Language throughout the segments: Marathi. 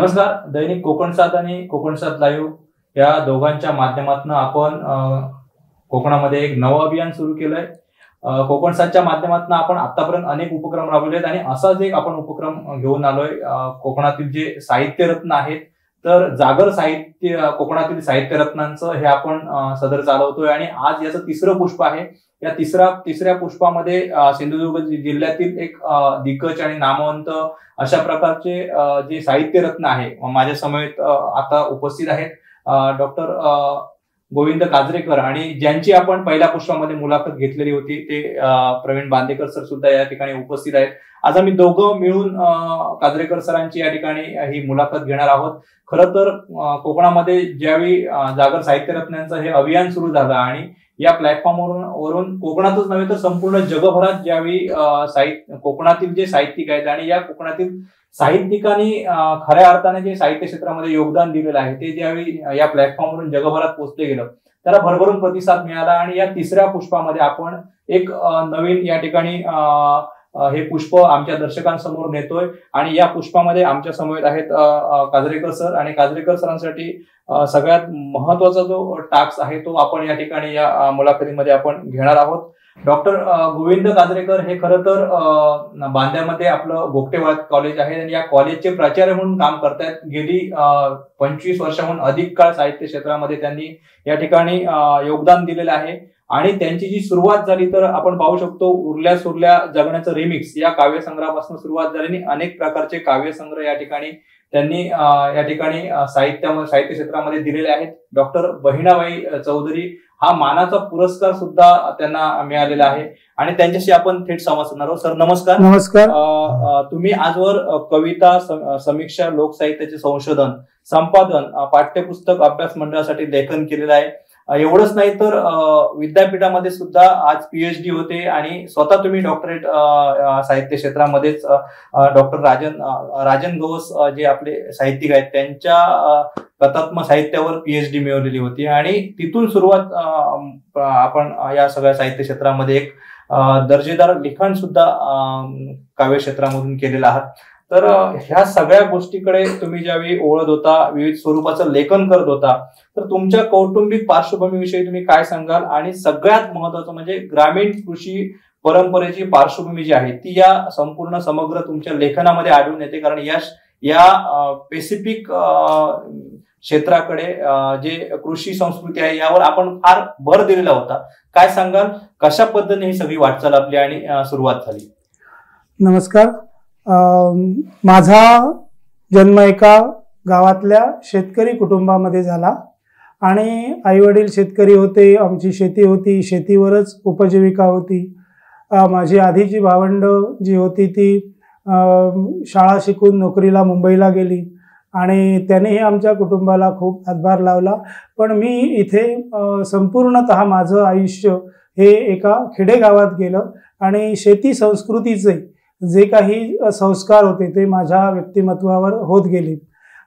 नमस्कार. दैनिक कोकणसाद आणि कोकणसाद लाईव्ह या दोघांच्या माध्यमातून आपण कोकणामध्ये एक नवं अभियान सुरू केलंय. कोकणसादच्या माध्यमातून आपण आतापर्यंत अनेक उपक्रम राबवले आहेत आणि असाच एक आपण उपक्रम घेऊन आलोय. कोकणातील जे साहित्य रत्न आहेत, तर जागर साहित्य कोकणातील साहित्य रत्नांचं हे आपण सदर चालवतोय आणि आज याचं तिसरं पुष्प आहे. या तिसऱ्या पुष्पामध्ये सिंधुदुर्ग जिल्ह्यातील एक दिग्गज आणि नामवंत अशा प्रकारचे जे साहित्य रत्न आहे माझ्या समवेत आता उपस्थित आहेत. डॉक्टर गोविंद काजरेकर आणि ज्यांची आपण पहिल्या पुष्पामध्ये मुलाखत घेतलेली होती ते प्रवीण बांदेकर सर सुद्धा या ठिकाणी उपस्थित आहेत. आज आम्ही दोघं मिळून काजरेकर सरांची या ठिकाणी ही मुलाखत घेणार आहोत. खरं तर कोकणामध्ये ज्यावेळी जागर साहित्य रत्नांचं हे अभियान सुरू झालं आणि या प्लॅटफॉर्मवरून कोकणातच नव्हे तर संपूर्ण जगभरात ज्यावेळी कोकणातील जे साहित्यिक आहेत आणि या कोकणातील साहित्यिकांनी खऱ्या अर्थाने जे साहित्य क्षेत्रामध्ये योगदान दिलेलं आहे ते ज्यावेळी या प्लॅटफॉर्मवरून जगभरात पोहोचले गेलं त्याला भरभरून प्रतिसाद मिळाला आणि या तिसऱ्या पुष्पामध्ये आपण एक नवीन या ठिकाणी हे पुष्प आमच्या दर्शकांसमोर नेतोय आणि या पुष्पामध्ये आमच्या समवेत आहेत काजरेकर सर आणि काजरेकर सरांसाठी सगळ्यात महत्वाचा जो टास्क आहे तो आपण या ठिकाणी या मुलाखतीमध्ये आपण घेणार आहोत. डॉक्टर गोविंद काजरेकर हे खरं तर बांद्यामध्ये आपलं गोगटेवाड कॉलेज आहे आणि या कॉलेजचे प्राचार्य म्हणून काम करतायत. गेली 25 वर्षाहून अधिक काळ साहित्य क्षेत्रामध्ये त्यांनी या ठिकाणी योगदान दिलेलं आहे आणि त्यांची जी सुरुवात झाली तर आपण पाहू शकतो उरल्या सुरल्या जगण्याचं रिमिक्स या काव्यसंग्रहापासून सुरुवात झाली. अनेक प्रकारचे काव्यसंग्रह या ठिकाणी त्यांनी साहित्य क्षेत्रामध्ये दिलेले आहेत. डॉक्टर बहिणाबाई चौधरी हा मानाचा पुरस्कार सुद्धा त्यांना मिळालेला आहे आणि त्यांच्याशी आपण थेट संवाद साधणार आहोत. सर नमस्कार. नमस्कार. तुम्ही आजवर कविता समीक्षा लोकसाहित्याचे संशोधन संपादन पाठ्यपुस्तक अभ्यास मंडळासाठी लेखन केलेलं आहे. एवढंच नाही तर विद्यापीठामध्ये सुद्धा आज PhD होते आणि स्वतः तुम्ही डॉक्टरेट साहित्य क्षेत्रामध्येच डॉक्टर राजन गवस जे आपले साहित्यिक आहेत त्यांच्या कथात्मक साहित्यावर PhD मिळवलेली होती आणि तिथून सुरुवात आपण या सगळ्या साहित्य क्षेत्रामध्ये एक दर्जेदार लिखाण सुद्धा काव्य क्षेत्रामधून केलेलं आहात. तर ह्या सगळ्या गोष्टीकडे तुम्ही ज्यावेळी ओळख होता विविध स्वरूपाचं लेखन करत होता तर तुमच्या कौटुंबिक पार्श्वभूमीविषयी तुम्ही काय सांगाल आणि सगळ्यात महत्वाचं म्हणजे ग्रामीण कृषी परंपरेची पार्श्वभूमी जी आहे ती या संपूर्ण समग्र तुमच्या लेखनामध्ये आढळून येते कारण या स्पेसिफिक क्षेत्राकडे जे कृषी संस्कृती आहे यावर आपण फार भर दिलेला होता. काय सांगाल कशा पद्धतीने ही सगळी वाटचाल आपली आणि सुरुवात झाली? नमस्कार. माझा जन्म एका गावातल्या शेतकरी कुटुंबामध्ये झाला आणि आईवडील शेतकरी होते. आमची शेती होती, शेतीवरच उपजीविका होती. माझी आधीची भावंड जी होती ती शाळा शिकून नोकरीला मुंबईला गेली आणि त्यानेही आमच्या कुटुंबाला खूप हातभार लावला. पण मी इथे संपूर्णतः माझं आयुष्य हे एका खेडेगावात गेलं आणि शेती संस्कृतीचे जे काही संस्कार होते ते माझ्या व्यक्तिमत्वावर होत गेले.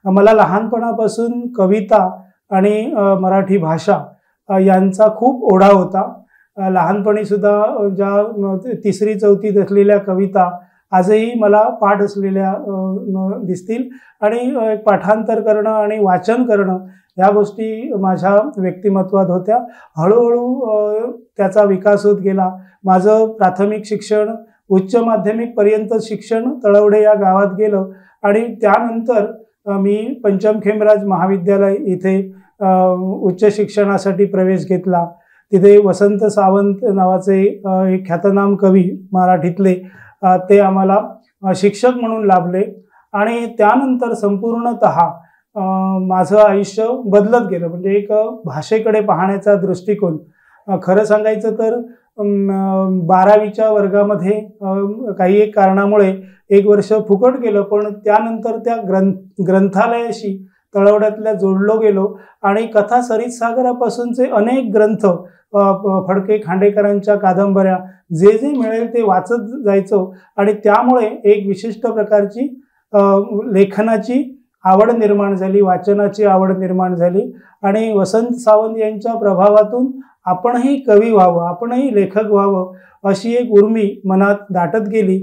मला लहानपणापासून कविता आणि मराठी भाषा यांचा खूप ओढा होता. लहानपणी सुद्धा ज्या 3री-4थीत असलेल्या कविता आजही मला पाठ असलेल्या दिसतील आणि पाठांतर करणं आणि वाचन करणं ह्या गोष्टी माझ्या व्यक्तिमत्वात होत्या. हळूहळू त्याचा विकास होत गेला. माझं प्राथमिक शिक्षण उच्च माध्यमिक पर्यंत शिक्षण तळवडे या गावात गेलं आणि त्यानंतर मी पंचम खेमराज महाविद्यालय इथे उच्च शिक्षणासाठी प्रवेश घेतला. तिथे वसंत सावंत नावाचे एक ख्यातनाम कवी मराठीतले ते आम्हाला शिक्षक म्हणून लाभले आणि त्यानंतर संपूर्णतः माझं आयुष्य बदलत गेलं. म्हणजे एक भाषेकडे पाहण्याचा दृष्टिकोन खरं सांगायचं तर 12वीच्या वर्गामध्ये काही एक कारणामुळे 1 वर्ष फुकट गेलं पण त्यानंतर त्या ग्रंथालयाशी तळवड्यातल्या जोडलो गेलो आणि कथा सरित सागरापासूनचे अनेक ग्रंथ फडके खांडेकरांच्या कादंबऱ्या जे मिळेल ते वाचत जायचो आणि त्यामुळे एक विशिष्ट प्रकारची लेखनाची आवड निर्माण झाली, वाचनाची आवड निर्माण झाली आणि वसंत सावंत यांच्या प्रभावातून आपणही कवी व्हावं, आपणही लेखक व्हावं अशी एक उर्मी मनात दाटत गेली.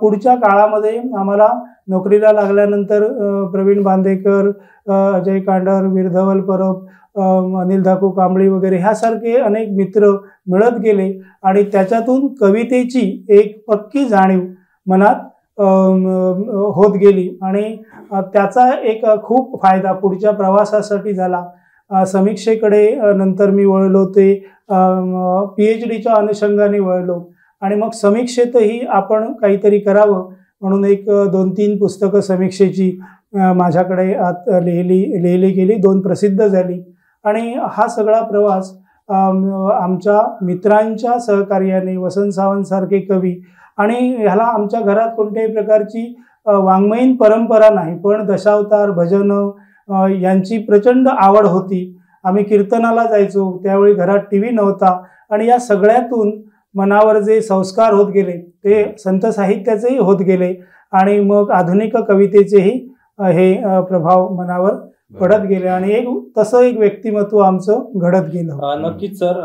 पुढच्या काळामध्ये आम्हाला नोकरीला लागल्यानंतर प्रवीण बांदेकर, अजय कांडर, वीरधवल परब, अनिल धाकू कांबळी वगैरे ह्यासारखे अनेक मित्र मिळत गेले आणि त्याच्यातून कवितेची एक पक्की जाणीव मनात होत गेली आणि त्याचा एक खूप फायदा पुढच्या प्रवासासाठी झाला. समीक्षेकडे नंतर मी वळलो, ते PhDच्या अनुषंगाने वळलो आणि मग समीक्षेतही आपण काहीतरी करावं म्हणून एक 2-3 पुस्तकं समीक्षेची माझ्याकडे लिहिली गेली, 2 प्रसिद्ध झाली आणि हा सगळा प्रवास आमच्या मित्रांच्या सहकार्याने, वसंत सावंत सारखे कवी, आणि ह्याला आमच्या घरात कोणत्याही प्रकारची वाङ्मयीन परंपरा नाही, पण दशावतार, भजन यांची प्रचंड आवड होती. आम्ही कीर्तनाला जायचो, त्यावेळी घरात TV नव्हता आणि या सगळ्यातून मनावर जे संस्कार होत गेले ते संत साहित्याचेही होत गेले आणि मग आधुनिक कवितेचेही हे प्रभाव मनावर पडत गेले आणि तसं एक व्यक्तिमत्व आमचं घडत गेलं. नक्कीच सर,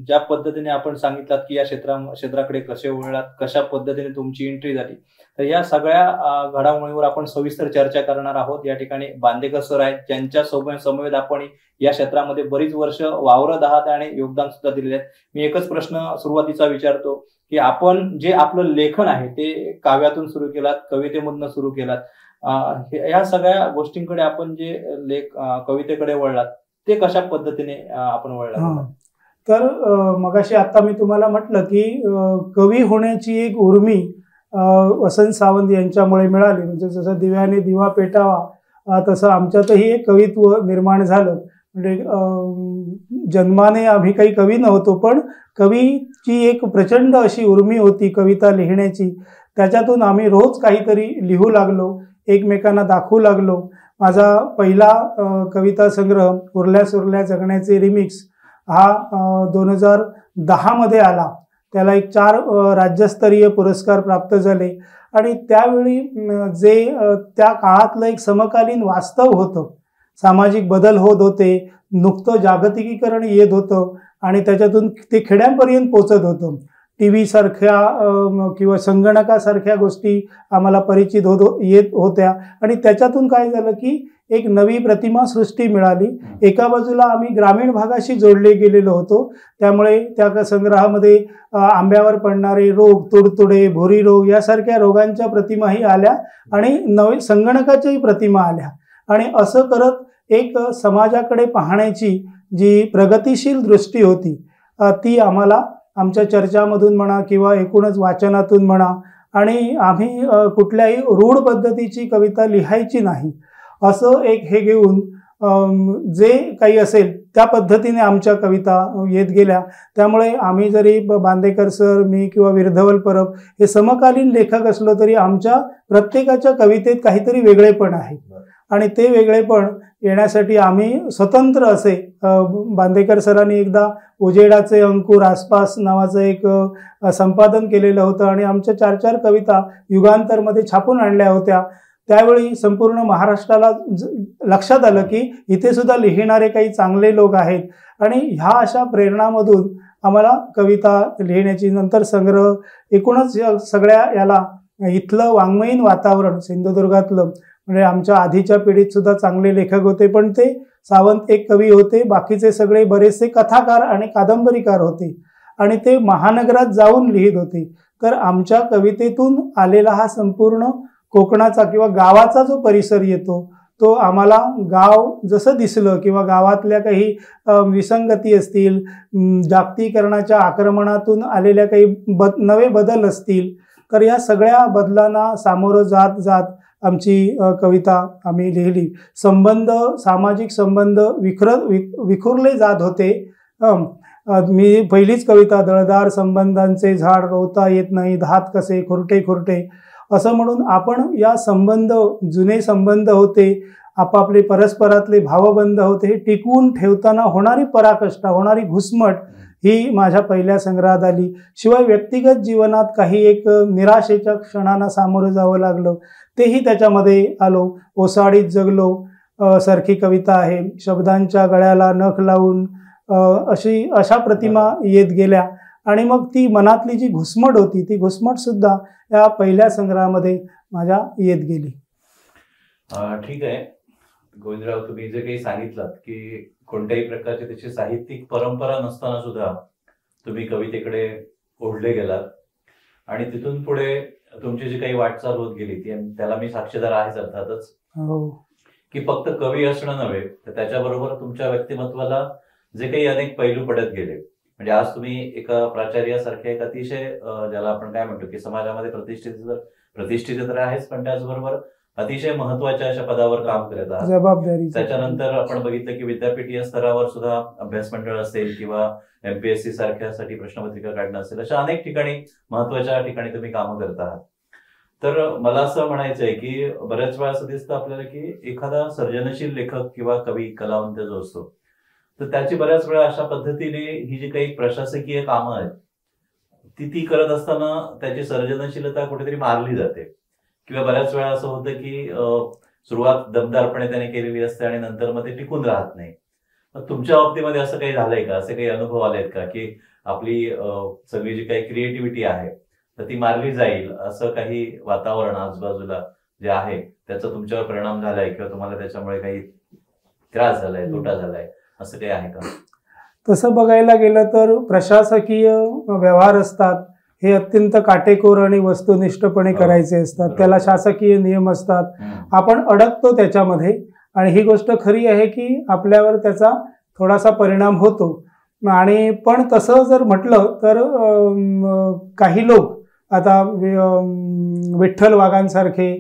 ज्या पद्धतीने आपण सांगितलात की या क्षेत्राकडे कसे वळलात, कशा पद्धतीने तुमची एंट्री झाली, तर या सगळ्या घडामोडींवर आपण सविस्तर चर्चा करणार आहोत. या ठिकाणी बांदेकर सर आहेत, ज्यांच्या समवेत आपण या क्षेत्रामध्ये बरीच वर्ष वावरत आहात आणि योगदान सुद्धा दिलेले आहे. मी एकच प्रश्न सुरुवातीचा विचारतो की आपण जे आपलं लेखन आहे ते काव्यातून सुरू केलात, कवितेमधून सुरू केलात, या सगळ्या गोष्टींकडे आपण जे कवितेकडे वळलात ते कशा पद्धतीने आपण वळलात? तर मगाशी आता मी तुम्हाला म्हटलं की कवी होण्याची एक उर्मी वसंत सावंत यांच्यामुळे मिळाली. म्हणजे जसं दिव्याने दिवा पेटावा तसं आमच्यातही एक कवित्व निर्माण झालं. म्हणजे जन्माने आम्ही काही कवी नव्हतो, पण कवीची एक प्रचंड अशी उर्मी होती कविता लिहिण्याची. त्याच्यातून आम्ही रोज काहीतरी लिहू लागलो, एकमेकांना दाखवू लागलो. माझा पहिला कविता संग्रह उरल्या सुरल्या जगण्याचे रिमिक्स हा 2010 मध्ये आला. त्याला एक 4 राज्यस्तरीय पुरस्कार प्राप्त झाले आणि त्यावेळी जे त्या काळातलं एक समकालीन वास्तव होतं, सामाजिक बदल होत होते, नुकतं जागतिकीकरण येत होतं आणि त्याच्यातून ते खेड्यांपर्यंत पोचत होतं. TV सारख्या किंवा संगणकासारख्या गोष्टी आम्हाला परिचित येत होत्या आणि त्याच्यातून काय झालं की एक नवी प्रतिमा सृष्टी मिळाली. एका बाजूला आम्ही ग्रामीण भागाशी जोडले गेलेलो होतो, त्यामुळे त्या संग्रहामध्ये आंब्यावर पडणारे रोग, तुडतुडे, भुरी रोग यासारख्या रोगांच्या प्रतिमाही आल्या आणि नवे संगणकाच्याही प्रतिमा आल्या आणि असं करत एक समाजाकडे पाहण्याची जी प्रगतिशील दृष्टी होती ती आम्हाला आमच्या चर्चामधून म्हणा किंवा एकूणच वाचनातून म्हणा, आणि आम्ही कुठल्याही रूढ पद्धतीची कविता लिहायची नाही असं एक हे घेऊन जे काही असेल त्या पद्धतीने आमच्या कविता येत गेल्या. त्यामुळे आम्ही जरी बांदेकर सर, मी किंवा वीरधवल परब हे समकालीन लेखक असलो तरी आमच्या प्रत्येकाच्या कवितेत काहीतरी वेगळेपण आहे आणि ते वेगळेपण येण्यासाठी आम्ही स्वतंत्र असे बांदेकर सरांनी एकदा उजेडाचे अंकुर आसपास नावाचं एक संपादन केलेलं होतं आणि आमच्या 4-4 कविता युगांतरमध्ये छापून आणल्या होत्या. त्यावेळी संपूर्ण महाराष्ट्राला लक्षात आलं की इथे सुद्धा लिहिणारे काही चांगले लोक आहेत आणि ह्या अशा प्रेरणामधून आम्हाला कविता लिहिण्याची, नंतर संग्रह, एकूणच सगळ्या याला इथलं वाङ्मयीन वातावरण सिंधुदुर्गातलं, म्हणजे आमच्या आधीच्या पिढीत सुद्धा चांगले लेखक होते, पण ते सावंत एक कवी होते, बाकीचे सगळे बरेचसे कथाकार आणि कादंबरीकार होते आणि ते महानगरात जाऊन लिहित होते. तर आमच्या कवितेतून आलेला हा संपूर्ण कोकणाचा किंवा गावाचा जो परिसर येतो तो आम्हाला गाव जसं दिसलं किंवा गावातल्या काही विसंगती असतील, जागतिकीकरणाच्या आक्रमणातून आलेल्या काही नवे बदल असतील, तर या सगळ्या बदलांना सामोरं जात जात आमची कविता आम्ही लिहिली. संबंध, सामाजिक संबंध विखुरले जात होते. मी पहिलीच कविता, दळदार संबंधांचे झाड रोवता येत नाही, धात कसे खुरटे खुरटे, असं म्हणून आपण या संबंध, जुने संबंध होते, आपापले परस्परातले भावबंध होते, हे टिकवून ठेवताना होणारी पराकाष्ठा, होणारी घुसमट ही माझ्या पहिल्या संग्रहात आली. शिवाय व्यक्तिगत जीवनात काही एक निराशेच्या क्षणांना सामोरं जावं लागलं तेही त्याच्यामध्ये आलो. ओसाडीत जगलो सारखी कविता आहे, शब्दांच्या गळ्याला नख लावून अशा प्रतिमा येत गेल्या आणि मग ती मनातली जी घुसमट होती ती घुसमट सुद्धा या पहिल्या संग्रहामध्ये माझ्या येत गेली. ठीक आहे गोविंदराव, तुम्ही जे काही सांगितलं की कोणत्याही प्रकारची त्याची साहित्यिक परंपरा नसताना सुद्धा तुम्ही कवितेकडे ओढले गेलात आणि तिथून पुढे तुमची जी काही वाटचाल होत गेली ती, त्याला मी साक्षीदार आहेच अर्थातच, की फक्त कवी असणं नव्हे तर त्याच्याबरोबर तुमच्या व्यक्तिमत्वाला जे काही अनेक पैलू पडत गेले. म्हणजे आज तुम्ही एका प्राचार्यासारख्या एक अतिशय ज्याला आपण काय म्हणतो की समाजामध्ये प्रतिष्ठित तर आहेच, पण त्याचबरोबर अतिशय महत्वाच्या अशा पदावर काम करत आहात. जबाबदारी. त्याच्यानंतर आपण बघितलं की विद्यापीठीय स्तरावर सुद्धा अभ्यास मंडळ असेल किंवा MPSC सारख्यासाठी प्रश्नपत्रिका काढणं असेल, अशा अनेक ठिकाणी महत्वाच्या ठिकाणी तुम्ही कामं करत आहात. तर मला असं म्हणायचंय की बऱ्याच वेळा असं दिसतं आपल्याला की एखादा सर्जनशील लेखक किंवा कवी कलावंत जो असतो तर त्याची बऱ्याच वेळा अशा पद्धतीने ही जी काही प्रशासकीय कामं आहेत ती करत असताना त्याची सर्जनशीलता कुठेतरी मारली जाते, किंवा बऱ्याच वेळा असं होतं की सुरुवात दमदारपणे त्याने केलेली असते आणि नंतर मग ते टिकून राहत नाही. तुमच्या बाबतीमध्ये असं काही झालंय का, असे काही अनुभव आलेत का की आपली सगळी जी काही क्रिएटिव्हिटी आहे तर ती मारली जाईल असं काही वातावरण आजूबाजूला जे आहे त्याचा तुमच्यावर परिणाम झालाय किंवा तुम्हाला त्याच्यामुळे काही त्रास झालाय, तोटा झालाय, असं काही आहे का? तसं बघायला गेलं तर प्रशासकीय व्यवहार असतात हे अत्यंत काटेकोर आणि वस्तुनिष्ठपणे करायचे असतात. त्याला शासकीय नियम असतात, आपण अडकतो त्याच्यामध्ये आणि ही गोष्ट खरी आहे की आपल्यावर त्याचा थोडासा परिणाम होतो. आणि पण तसं जर म्हटलं तर काही लोक आता विठ्ठल वाघांसारखे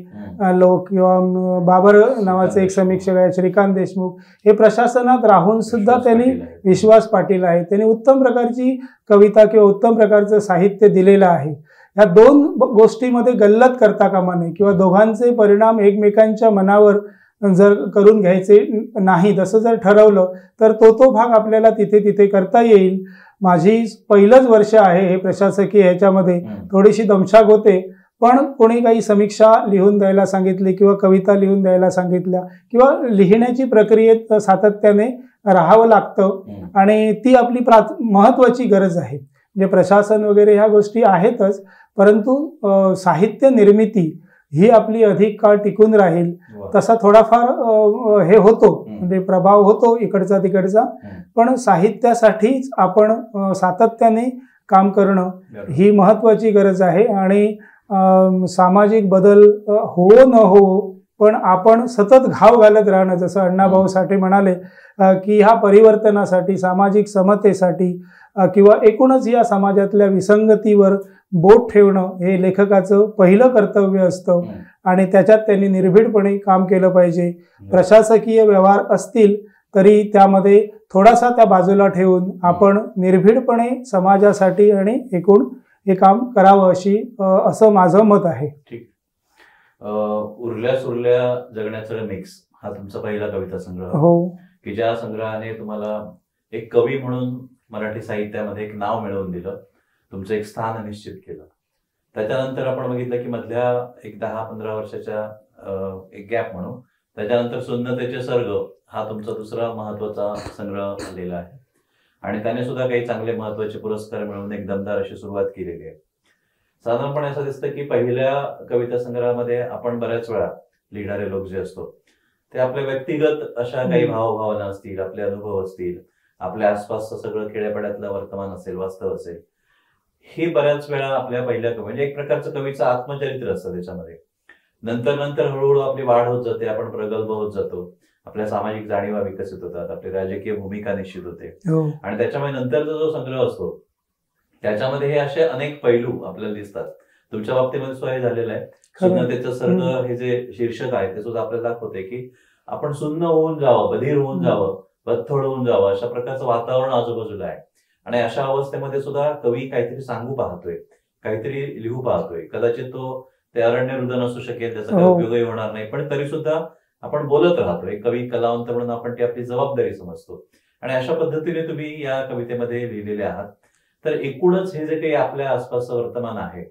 लोक किंवा बाबर नावाचे एक समीक्षक आहे श्रीकांत देशमुख, हे प्रशासनात राहून सुद्धा त्यांनी विश्वास पाटील आहे, त्यांनी उत्तम प्रकारची कविता किंवा उत्तम प्रकारचं साहित्य दिलेलं आहे. या दोन गोष्टीमध्ये गल्लत करता कामा नये किंवा दोघांचे परिणाम एकमेकांच्या मनावर जर करून घ्यायचे नाही, तसं जर ठरवलं तर तो भाग आपल्याला तिथे करता येईल. माझी पहिलंच वर्ष आहे हे प्रशासकीय ह्याच्यामध्ये, थोडीशी दमछाक होते, पण कोणी काही समीक्षा लिहून द्यायला सांगितली किंवा कविता लिहून द्यायला सांगितल्या किंवा लिहिण्याची प्रक्रियेत सातत्याने राहावं लागतं आणि ती आपली महत्वाची गरज आहे. म्हणजे प्रशासन वगैरे ह्या गोष्टी आहेतच, परंतु साहित्य निर्मिती ही आपली अधिक काळ टिकून राहील तसा थोडाफार हे होतो, म्हणजे प्रभाव होतो इकडचा तिकडचा, पण साहित्यासाठीच आपण सातत्याने काम करणं ही महत्वाची गरज आहे. आणि सामाजिक बदल हो न हो पण आपण सतत घाव घालत राहणं, जसं अण्णाभाऊ साठे म्हणाले की ह्या परिवर्तनासाठी, सामाजिक समतेसाठी किंवा एकूणच या समाजातल्या विसंगतीवर बोट ठेवणं हे लेखकाचं पहिलं कर्तव्य असतं आणि त्याच्यात त्यांनी निर्भीडपणे काम केलं पाहिजे. प्रशासकीय व्यवहार असतील तरी त्यामध्ये थोडासा त्या बाजूला ठेवून आपण निर्भीडपणे समाजासाठी आणि एकूण हे काम करावं असं माझं मत आहे. ठीक. उरल्या सुरल्या जगण्याचं मिक्स हा तुमचा पहिला कविता संग्रह, हो, की ज्या संग्रहाने तुम्हाला एक कवी म्हणून मराठी साहित्यामध्ये एक नाव मिळवून दिलं, तुमचं एक स्थान निश्चित केलं. त्याच्यानंतर आपण बघितलं की मधल्या एक 10-15 वर्षाच्या एक गॅप म्हणून त्याच्यानंतर सुन्नतेचे सर्ग हा तुमचा दुसरा महत्वाचा संग्रह आलेला आहे आणि त्याने सुद्धा काही चांगले महत्वाचे पुरस्कार मिळवून एक दमदार अशी सुरुवात केलेली आहे. साधारणपणे असं दिसतं की पहिल्या कविता संग्रहामध्ये आपण बऱ्याच वेळा लिहिणारे लोक जे असतो ते आपल्या व्यक्तिगत अशा काही भावभावना असतील, आपले अनुभव असतील, आपल्या आसपासचं सगळं खेड्यापाड्यातलं वर्तमान असेल, वास्तव असेल, हे बऱ्याच वेळा आपल्या पहिल्या म्हणजे एक प्रकारचं कवीचं आत्मचरित्र असतं. त्याच्यामध्ये नंतर हळूहळू आपली वाढ होत जाते, आपण प्रगल्भ होत जातो, आपल्या सामाजिक जाणीवा विकसित होतात, आपली राजकीय भूमिका निश्चित होते आणि त्याच्यामुळे नंतरचा जो संग्रह असतो त्याच्यामध्ये हे असे अनेक पैलू आपल्याला दिसतात. तुमच्या बाबतीमध्ये सोय झालेला आहे. सुन्नतेचं सर्ग हे जे शीर्षक आहे ते सुद्धा आपल्याला दाखवते की आपण सुन्न होऊन जावं, बधीर होऊन जावं, बथोड होऊन जावं, अशा प्रकारचं वातावरण आजूबाजूला आहे आणि अशा अवस्थेमध्ये सुद्धा कवी काहीतरी सांगू पाहतोय, काहीतरी लिहू पाहतोय. कदाचित तो ते अरण्य रुदन असू शकेल, त्याचा काही उपयोगही होणार नाही, पण तरी सुद्धा आपण बोलत राहतो. एक कवी कलावंत म्हणून आपण ती आपली जबाबदारी समजतो आणि अशा पद्धतीने तुम्ही या कवितेमध्ये लिहिलेले आहात. तर एकूणच हे जे काही आपल्या आसपासचं वर्तमान आहे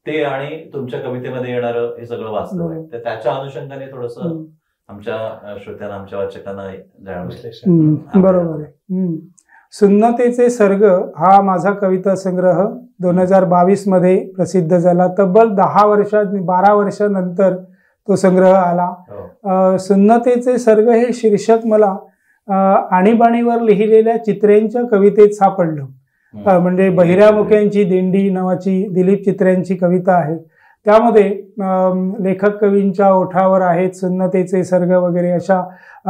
ते आणि तुमच्या कवितेमध्ये येणारं हे सगळं वास्तव आहे, तर त्याच्या अनुषंगाने थोडंसं आमच्या श्रोत्यांना, आमच्या वाचकांना जाणवलं. बरोबर आहे. सुन्नतेचे सर्ग हा माझा कविता संग्रह 2022 मध्ये प्रसिद्ध झाला. तब्बल 12 वर्षानंतर तो संग्रह आला. सुन्नतेचे सर्ग हे शीर्षक मला आणीबाणीवर लिहिलेल्या चित्र्यांच्या कवितेत सापडलं. म्हणजे बहिऱ्यामुख्यांची दिंडी नावाची दिलीप चित्र्यांची कविता आहे. त्यामध्ये लेखक कवींच्या ओठावर आहेत सुन्नतेचे सर्ग वगैरे अशा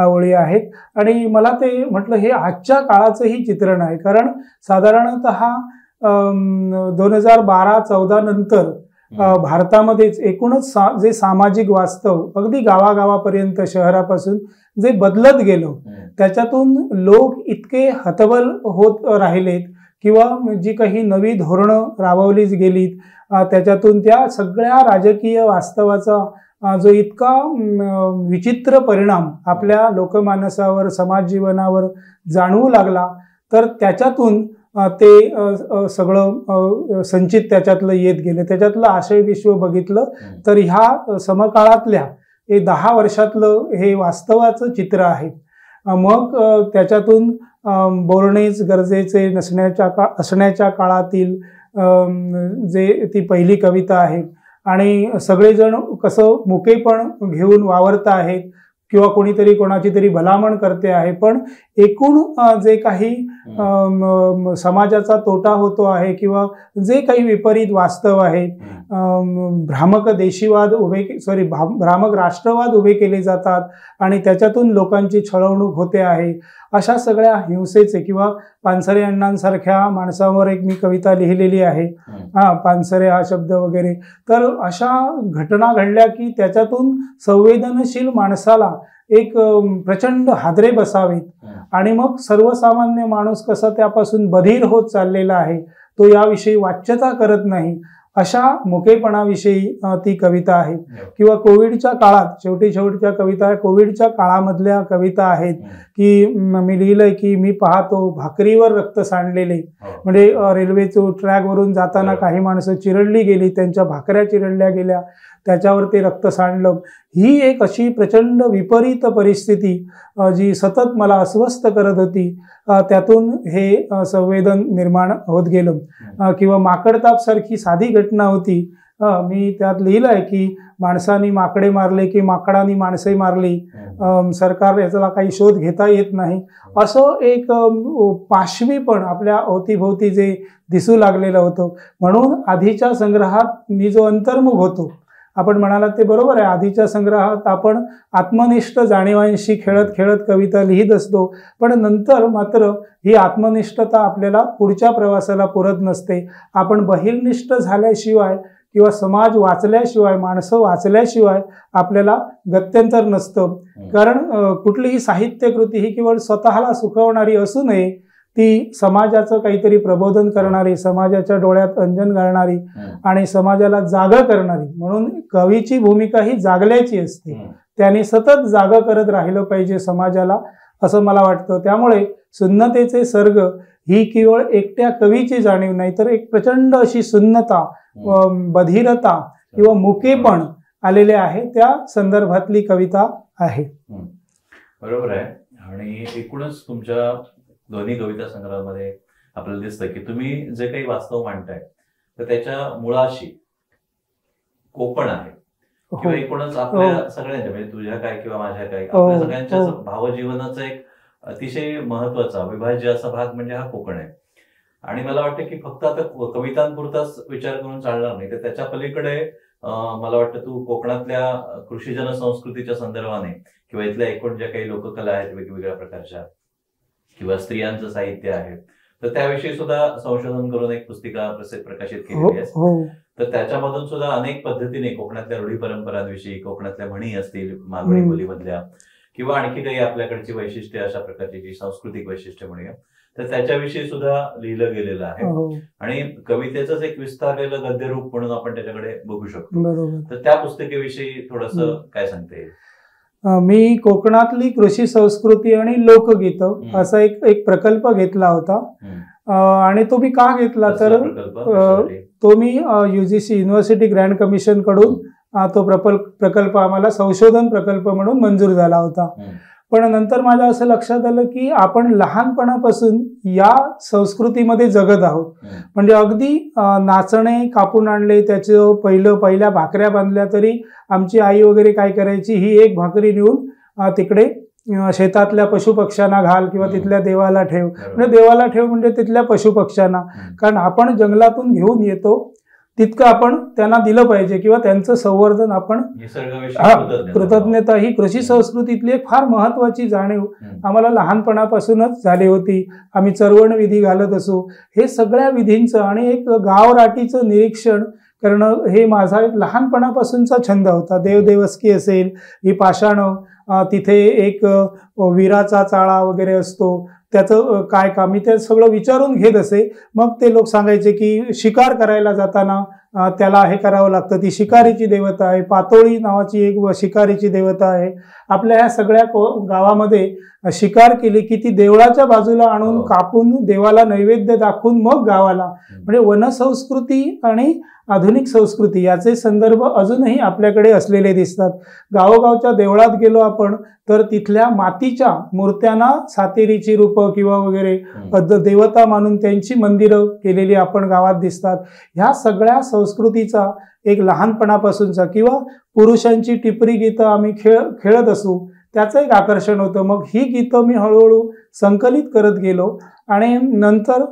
ओळी आहेत. आणि मला ते म्हटलं हे आजच्या काळाचंही चित्रण आहे, कारण साधारणतः 2012-14 नंतर भारतामध्येच एकूणच जे सामाजिक वास्तव अगदी गावागावापर्यंत शहरापासून जे बदलत गेलो, त्याच्यातून लोक इतके हतबल होत राहिलेत किंवा जी काही नवी धोरणं राबवलीच गेलीत, त्याच्यातून त्या सगळ्या राजकीय वास्तवाचा जो इतका विचित्र परिणाम आपल्या लोकमानसावर समाज जीवनावर जाणवू लागला, तर त्याच्यातून ते सगळं संचित त्याच्यातलं येत गेलं. त्याच्यातलं आशय विश्व बघितलं तर ह्या समकाळातल्या हे 10 वर्षातलं हे वास्तवाचं चित्र आहे. मग त्याच्यातून बोलणेच गरजेचे असण्याच्या काळातील जे ती पहिली कविता आहे. आणि सगळेजण कसं मुकेपण घेऊन वावरत आहेत किंवा कोणीतरी कोणाची तरी भलामण करते आहे, पण एकूण जे काही समाजाचा तोटा होतो आहे किंवा जे काही विपरीत वास्तव आहे, भ्रामक भ्रामक राष्ट्रवाद उभे केले जातात आणि त्याच्यातून लोकांची छळवणूक होते आहे, अशा सगळ्या हिंसेचे किंवा पानसरे अण्णांसारख्या माणसांवर एक मी कविता लिहिलेली आहे, पानसरे हा शब्द वगैरे. तर अशा घटना घडल्या की त्याच्यातून संवेदनशील माणसाला एक प्रचंड हादरे बसावेत आणि मग सर्वसामान्य माणूस कसा त्यापासून बधीर होत चाललेला आहे, तो याविषयी वाच्यता करत नाही, अशा मुकेपणाविषयी ती कविता आहे. किंवा कोविडच्या काळात शेवटच्या कविता कोविडच्या काळामधल्या कविता आहेत की मी लिहिलंय की मी पाहतो भाकरीवर रक्त सांडलेले, म्हणजे रेल्वेच्या ट्रॅकवरून जाताना काही माणसं चिरडली गेली, त्यांच्या भाकऱ्या चिरडल्या गेल्या, त्याच्यावर ते रक्त सांडलं. ही एक अशी प्रचंड विपरीत परिस्थिती जी सतत मला अस्वस्थ करत होती, त्यातून हे संवेदन निर्माण होत गेलं. किंवा माकडताप सारखी साधी घटना होती, मी त्यात लिहिलं आहे की माणसांनी माकडे मारले की माकडांनी माणसे मारली, सरकार याचा काही शोध घेता येत नाही, असं एक पाशवीपण आपल्या अवतीभोवती जे दिसू लागलेलं होतं. म्हणून आधीच्या संग्रहात मी जो अंतर्मुख होतो, आपण म्हणालात ते बरोबर आहे, आधीच्या संग्रहात आपण आत्मनिष्ठ जाणीवांशी खेळत खेळत कविता लिहित असतो, पण नंतर मात्र ही आत्मनिष्ठता आपल्याला पुढच्या प्रवासाला पुरत नसते. आपण बहिर्निष्ठ झाल्याशिवाय किंवा समाज वाचल्याशिवाय, माणसं वाचल्याशिवाय आपल्याला गत्यंतर नसतं. कारण कुठलीही साहित्यकृती ही केवळ स्वतःला सुखवणारी असू नये, ती समाजाचं काहीतरी प्रबोधन करणारी, समाजाच्या डोळ्यात अंजन घालणारी आणि समाजाला जागा करणारी. म्हणून कवीची भूमिका ही जागल्याची असते, त्याने सतत जागा करत राहिलं पाहिजे समाजाला, असं मला वाटतं. त्यामुळे सुन्नतेचे सर्ग ही केवळ एकट्या कवीची जाणीव नाही, तर एक प्रचंड अशी सुन्नता, बधिरता किंवा मुकेपण आलेले आहे, त्या संदर्भातली कविता आहे. बरोबर आहे. आणि एकूणच तुमच्या दोन्ही कविता संग्रहामध्ये आपल्याला दिसतं की तुम्ही जे काही वास्तव मांडताय तर त्याच्या मुळाशी कोकण आहे, किंवा एकूणच आपल्या सगळ्यांच्या, म्हणजे तुझ्या काय किंवा माझ्या काय, आपल्या सगळ्यांच्या भावजीवनाचा एक अतिशय महत्वाचा अविभाज्य असा भाग म्हणजे हा कोकण आहे. आणि मला वाटतं की फक्त आता कवितांपुरताच विचार करून चालणार नाही, तर त्याच्या पलीकडे मला वाटतं तू कोकणातल्या कृषीजन संस्कृतीच्या संदर्भाने किंवा इथल्या एकूण ज्या काही लोककला आहेत वेगवेगळ्या प्रकारच्या किंवा स्त्रियांचं साहित्य आहे, तर त्याविषयी सुद्धा संशोधन करून एक पुस्तिका प्रकाशित केलेली आहे. तर त्याच्यामधून सुद्धा अनेक पद्धतीने कोकणातल्या रूढी परंपरांविषयी, कोकणातल्या म्हणी असतील मालवणी बोलीमधल्या, किंवा आणखी काही आपल्याकडची वैशिष्ट्ये, अशा प्रकारची जी सांस्कृतिक वैशिष्ट्य म्हणूया, तर त्याच्याविषयी सुद्धा लिहिलं गेलेलं आहे. आणि कवितेचंच एक विस्तारलेलं गद्यरूप म्हणून आपण त्याच्याकडे बघू शकतो. तर त्या पुस्तिकेविषयी थोडस काय सांगता येईल? मी कोकणातली कृषी संस्कृती आणि लोकगीत असा एक प्रकल्प घेतला होता. आणि तो मी का घेतला तर तो मी UGC युनिव्हर्सिटी ग्रँड कमिशन कडून तो प्रकल्प आम्हाला संशोधन प्रकल्प म्हणून मंजूर झाला होता. पण नंतर माझ्या असं लक्षात आलं की आपण लहानपणापासून या संस्कृतीमध्ये जगत आहोत. म्हणजे अगदी नाचणे कापून आणले, त्याचं पहिल्या भाकऱ्या बांधल्या तरी आमची आई वगैरे काय करायची, ही एक भाकरी नेऊन तिकडे शेतातल्या पशुपक्ष्यांना घाल किंवा तिथल्या देवाला ठेव. म्हणजे देवाला ठेव म्हणजे तिथल्या पशुपक्ष्यांना, कारण आपण जंगलातून घेऊन येतो तितकं आपण त्यांना दिलं पाहिजे किंवा त्यांचं संवर्धन आपण. कृतज्ञता ही कृषी संस्कृतीतली एक फार महत्वाची जाणीव आम्हाला लहानपणापासूनच झाली होती. आम्ही चरवण विधी घालत असू, हे सगळ्या विधींचं आणि एक गावराटीचं निरीक्षण करणं हे माझा एक लहानपणापासूनचा छंद होता. देवदेवस्की असेल, ही पाषाणं, तिथे एक विराचा चाळा वगैरे असतो, त्याचं काय काम, मी ते सगळं विचारून घेत असे. मग ते लोक सांगायचे की शिकार करायला जाताना त्याला हे करावं लागतं, ती शिकारीची देवता आहे, पातोळी नावाची एक शिकारीची देवता आहे. आपल्या ह्या सगळ्या गावामध्ये शिकार केली की ती देवळाच्या बाजूला आणून कापून देवाला नैवेद्य दाखवून मग गावाला. म्हणजे वनसंस्कृती आणि आधुनिक संस्कृती याचे संदर्भ अजूनही आपल्याकडे असलेले दिसतात. गावोगावच्या देवळात गेलो आपण तर तिथल्या मातीच्या मूर्त्यांना सातेरीची रूपं किंवा वगैरे देवता मानून त्यांची मंदिरं केलेली आपण गावात दिसतात. ह्या सगळ्या संस्कृतीचा एक लहानपणापासूनचा किंवा पुरुषांची टिपरी गीतं आम्ही खेळत असू त्याचं एक आकर्षण होतं. मग ही गीतं मी हळूहळू संकलित करत गेलो आणि नंतर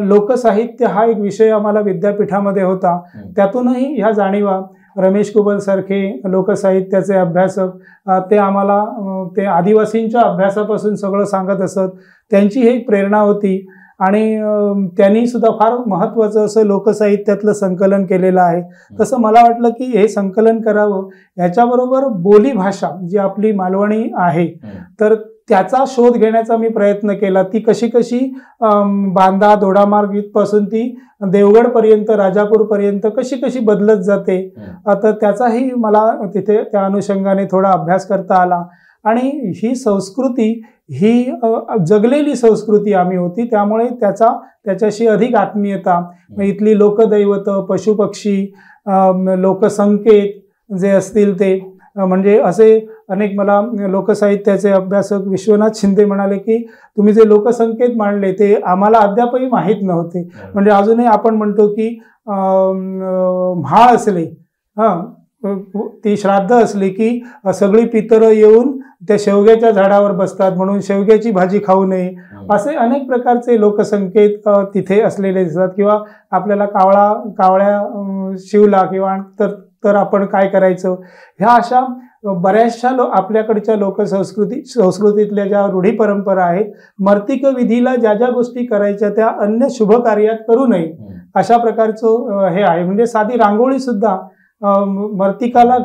लोकसाहित्य हा एक विषय आम्हाला विद्यापीठामध्ये होता. त्यातूनही ह्या जाणीवा रमेश कुबल सारखे लोकसाहित्याचे अभ्यासक ते आम्हाला ते आदिवासींच्या अभ्यासापासून सगळं सांगत असत. त्यांची ही एक प्रेरणा होती आणि त्यांनी सुद्धा फार महत्त्वाचं असं लोकसाहित्यातलं संकलन केलेलं आहे. तसं मला वाटलं की हे संकलन करावं, याच्याबरोबर बोली भाषा जी आपली मालवणी आहे तर त्याचा शोध घेण्याचा मी प्रयत्न केला. ती कशी कशी बांदा दोडामार्ग इथपासून ती देवगडपर्यंत राजापूरपर्यंत कशी कशी बदलत जाते, तर त्याचाही मला तिथे त्या अनुषंगाने थोडा अभ्यास करता आला. आणि ही संस्कृती ही जगलेली संस्कृती आम्ही होती, त्यामुळे त्याच्याशी अधिक आत्मीयता. इथली लोकदैवत, पशुपक्षी, लोकसंकेत जे असतील ते, म्हणजे असे अनेक मला लोकसाहित्याचे अभ्यासक विश्वनाथ शिंदे म्हणाले की तुम्ही जे लोकसंकेत मांडले ते आम्हाला अद्यापही माहीत नव्हते. म्हणजे अजूनही आपण म्हणतो की म्हाळ असले, ती श्राद्ध असली की सगळी पितरं येऊन त्या शेवग्याच्या झाडावर बसतात म्हणून शेवग्याची भाजी खाऊ नये, असे अनेक प्रकारचे लोकसंकेत तिथे असलेले दिसतात. किंवा आपल्याला कावळ्या शिवला किंवा तर आपण काय करायचं, ह्या अशा बऱ्याचशा आपल्याकडच्या संस्कृतीतल्या ज्या रूढी परंपरा आहेत, मर्तिक विधीला ज्या ज्या गोष्टी करायच्या त्या अन्य शुभ कार्यात करू नये अशा प्रकारचं हे आहे. म्हणजे साधी रांगोळी सुद्धा मर्तिकाला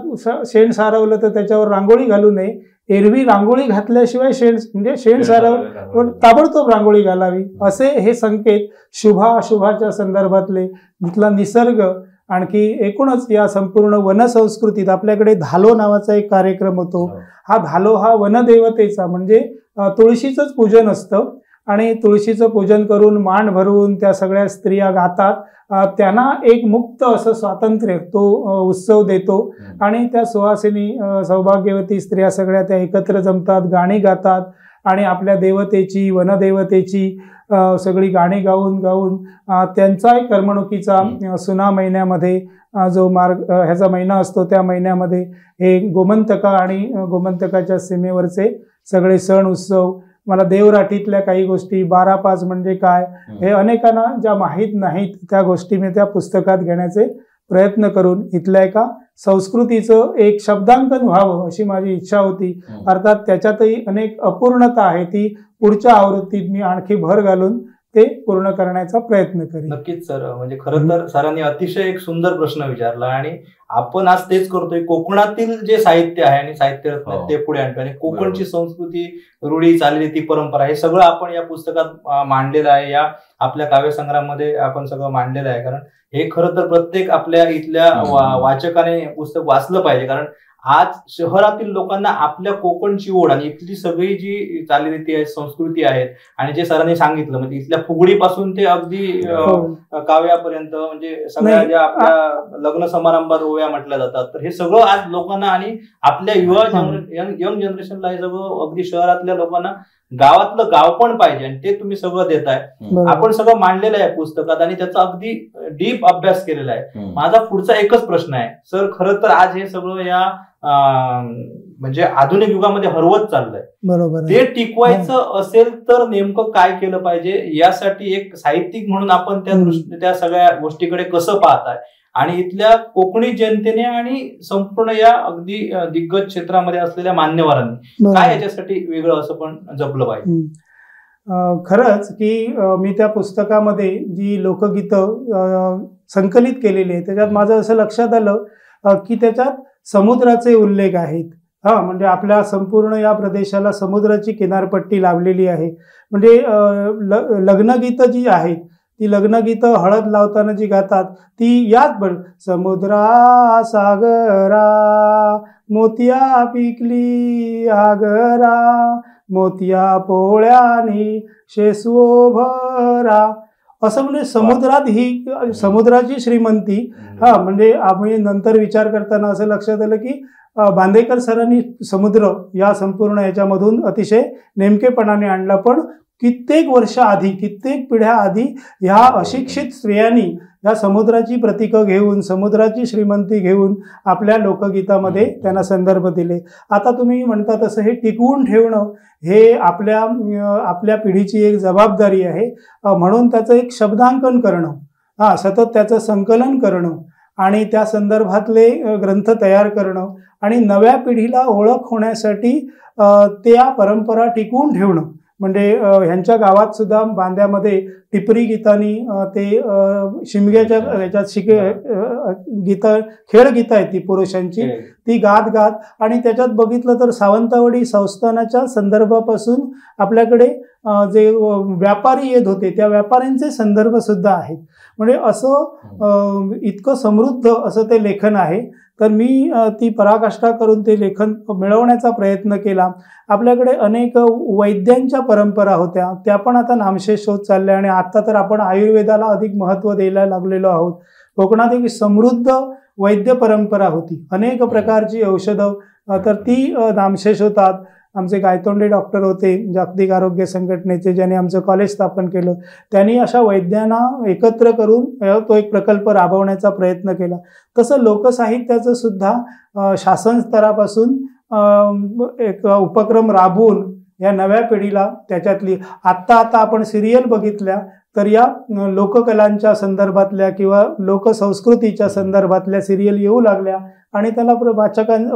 शेण सारवलं तर त्याच्यावर रांगोळी घालू नये, एरवी रांगोळी घातल्याशिवाय शेण सारवलं ताबडतोब रांगोळी घालावी, असे हे संकेत शुभाशुभाच्या संदर्भातले. तिथला निसर्ग, आणखी एकूणच या संपूर्ण वनसंस्कृतीत आपल्याकडे धालो नावाचा एक कार्यक्रम होतो. हा धालो हा वनदेवतेचा म्हणजे तुळशीचंच पूजन असतं आणि तुळशीचं पूजन करून मान भरून त्या सगळ्या स्त्रिया गातात. त्यांना एक मुक्त असं स्वातंत्र्य तो उत्सव देतो आणि त्या सुहासिनी सौभाग्यवती स्त्रिया सगळ्या त्या एकत्र जमतात, गाणी गातात आणि आपल्या देवतेची, वनदेवतेची सगळी गाणी गाऊन त्यांचा एक करमणुकीचा सुना महिन्यामध्ये जो ह्याचा महिना असतो त्या महिन्यामध्ये हे गोमंतका आणि गोमंतकाच्या सीमेवरचे सगळे सण उत्सव, मला देवराठीतल्या काही गोष्टी, 12-5 म्हणजे काय, हे अनेकांना ज्या माहीत नाहीत त्या गोष्टी मी त्या पुस्तकात घेण्याचे प्रयत्न करून इथल्या एका संस्कृतीचं एक शब्दांकन व्हावं अशी माझी इच्छा होती. अर्थात त्याच्यातही अनेक अपूर्णता आहे, ती पुढच्या आवृत्तीत मी आणखी भर घालून ते पूर्ण करण्याचा प्रयत्न करेन. नक्कीच सर, म्हणजे खरं तर सरांनी अतिशय एक सुंदर प्रश्न विचारला आणि आपण आज तेच करतोय. कोकणातील जे साहित्य आहे आणि साहित्य रत्न ते पुढे आणतो आणि कोकणची संस्कृती, रूढी, चालीरीती, परंपरा हे सगळं आपण या पुस्तकात मांडलेलं आहे. या आपल्या काव्यसंग्रहामध्ये आपण सगळं मांडलेलं आहे. कारण हे खरं तर प्रत्येक आपल्या इथल्या वाचकाने पुस्तक वाचलं पाहिजे. कारण आज शहरातील लोकांना आपल्या कोकणची ओढ आणि इथली सगळी जी चालीरीती आहे, संस्कृती आहेत, आणि जे सरांनी सांगितलं म्हणजे इथल्या फुगडीपासून ते अगदी काव्यापर्यंत, म्हणजे सगळ्या ज्या आपल्या लग्न समारंभात ओव्या म्हटल्या जातात, तर हे सगळं आज लोकांना आणि आपल्या युवा यंग जनरेशनला हे सगळं अगदी शहरातल्या लोकांना गावातलं गाव पण पाहिजे, आणि ते तुम्ही सगळं देताय. आपण सगळं मांडलेलं आहे पुस्तकात आणि त्याचा अगदी डीप अभ्यास केलेला आहे. माझा पुढचा एकच प्रश्न आहे सर, खरं तर आज हे सगळं या म्हणजे आधुनिक युगामध्ये हरवत चाललंय, बरोबर, ते टिकवायचं असेल तर नेमकं काय केलं पाहिजे? यासाठी एक साहित्यिक म्हणून आपण त्या सगळ्या गोष्टीकडे कसं पाहताय, आणि इथल्या कोकणी जनतेने आणि संपूर्ण या अगदी दिग्गज क्षेत्रामध्ये असलेल्या मान्यवरांनी काय याच्यासाठी वेगळं असं पण जपलं पाहिजे? खरंच की मी त्या पुस्तकामध्ये जी लोकगीतं संकलित केलेली आहे त्याच्यात माझं असं लक्षात आलं की त्याच्यात समुद्राचे उल्लेख आहेत. म्हणजे आपल्या संपूर्ण या प्रदेशाला समुद्राची किनारपट्टी लाभलेली आहे. म्हणजे लग्नगीतं जी आहेत ती लग्नगीतं हळद लावताना जी गातात ती याच पण समुद्रा सागरा मोतिया पिकली आगरा मोतिया पोळ्यानी शेसवो भरा, असं म्हणजे समुद्रात ही समुद्राची श्रीमंती. म्हणजे आम्ही नंतर विचार करताना असं लक्षात आलं की बांदेकर सरांनी समुद्र या संपूर्ण याच्यामधून अतिशय नेमकेपणाने आणला, पण कित्येक वर्ष आधी, कित्येक पिढ्या आधी ह्या अशिक्षित स्त्रियांनी या समुद्राची प्रतीकं घेऊन, समुद्राची श्रीमंती घेऊन आपल्या लोकगीतामध्ये त्यांना संदर्भ दिले. आता तुम्ही म्हणता तसं हे टिकवून ठेवणं हे आपल्या पिढीची एक जबाबदारी आहे. म्हणून त्याचं एक शब्दांकन करणं, सतत त्याचं संकलन करणं आणि त्या संदर्भातले ग्रंथ तयार करणं आणि नव्या पिढीला ओळख होण्यासाठी त्या परंपरा टिकवून ठेवणं. म्हणजे ह्यांच्या गावात सुद्धा बांद्यामध्ये टिपरी गीतानी ते शिमग्याच्या ह्याच्यात गीतं, खेळ गीतं आहेत ती पुरुषांची, ती गात आणि त्याच्यात बघितलं तर सावंतवाडी संस्थानाच्या संदर्भापासून आपल्याकडे जे व्यापारी येत होते त्या व्यापाऱ्यांचे संदर्भ सुद्धा आहेत. म्हणजे असं इतकं समृद्ध असं ते लेखन आहे. तर मी ती पराकाष्ठा करून ते लेखन मिळवण्याचा प्रयत्न केला. आपल्याकडे अनेक वैद्यांच्या परंपरा होत्या, त्या पण आता नामशेष होत चालल्या आणि आता तर आपण आयुर्वेदाला अधिक महत्त्व द्यायला लागलेलो आहोत. कोकणात एक समृद्ध वैद्य परंपरा होती, अनेक प्रकारची औषधं, तर ती नामशेष होतात. आमचे गायतोंडे डॉक्टर होते जागतिक आरोग्य संघटनेचे, ज्याने आमचं कॉलेज स्थापन केलं. त्यांनी अशा वैद्यांना एकत्र करून तो एक प्रकल्प राबवण्याचा प्रयत्न केला. तसं लोकसाहित्याचं सुद्धा शासन स्तरापासून एक उपक्रम राबवून या नव्या पिढीला त्याच्यातली आता आपण सिरियल बघितल्या तर या लोककलांच्या संदर्भातल्या किंवा लोकसंस्कृतीच्या संदर्भातल्या सिरियल येऊ लागल्या आणि त्याला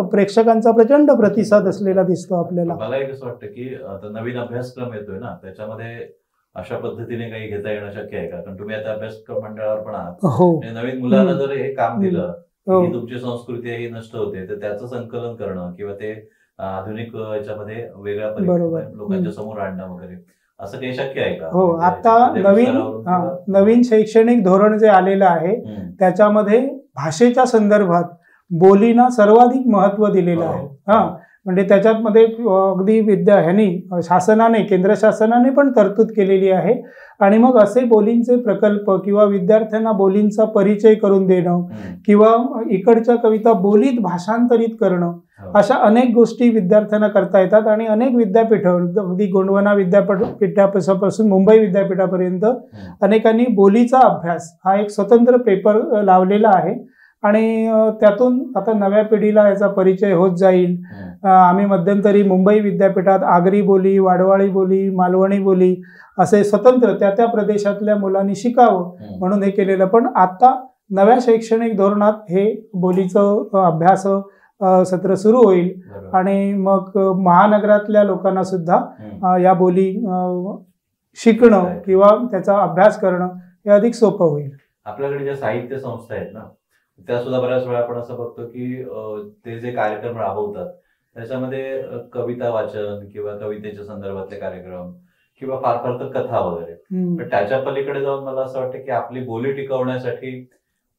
प्रेक्षकांचा प्रचंड प्रतिसाद असलेला दिसतो आपल्याला. मला एक असं वाटतं की नवीन अभ्यासक्रम येतोय ना, त्याच्यामध्ये अशा पद्धतीने काही घेता येणं शक्य आहे का? कारण तुम्ही आता अभ्यासक्रम मंडळावर पण आहात. नवीन मुलांना जर हे काम दिलं की तुमची संस्कृती ही नष्ट होते, तर त्याचं संकलन करणं किंवा ते आधुनिक याच्यामध्ये वेगळ्या लोकांच्या समोर आणणं वगैरे असं काही शक्य आहे का? हो, आता नवीन शैक्षणिक धोरण जे आलेलं आहे त्याच्यामध्ये भाषेच्या संदर्भात बोलीना सर्वाधिक महत्त्व दिलेलं आहे. म्हणजे त्याच्यामध्ये अगदी शासनाने, केंद्र शासनाने पण तरतूद केलेली आहे. आणि मग असे बोलींचे प्रकल्प किंवा विद्यार्थ्यांना बोलींचा परिचय करून देणं किंवा इकडच्या कविता बोलीत भाषांतरित करणं, अशा अनेक गोष्टी विद्यार्थ्यांना करता येतात. आणि अनेक विद्यापीठ, अगदी गोंडवाना विद्यापीठापासून मुंबई विद्यापीठापर्यंत अनेकांनी बोलीचा अभ्यास हा एक स्वतंत्र पेपर लावलेला आहे. आणि त्यातून आता नव्या पिढीला याचा परिचय होत जाईल. आम्ही मध्यंतरी मुंबई विद्यापीठात आगरी बोली, वाडवाळी बोली, मालवणी बोली असे स्वतंत्र त्या प्रदेशातल्या मुलांनी शिकावं म्हणून हे केलेलं. पण आता नव्या शैक्षणिक धोरणात हे बोलीचं अभ्यास सत्र सुरू होईल आणि मग महानगरातल्या लोकांना सुद्धा या बोली शिकणं किंवा त्याचा अभ्यास करणं हे अधिक सोपं होईल. आपल्याकडे ज्या साहित्य संस्था आहेत ना, त्या सुद्धा बऱ्याच वेळा आपण असं बघतो की ते जे कार्यक्रम राबवतात त्याच्यामध्ये कविता वाचन किंवा कवितेच्या संदर्भातले कार्यक्रम किंवा फार फार तर कथा वगैरे, पण त्याच्या पलीकडे जाऊन मला असं वाटतं की आपली बोली टिकवण्यासाठी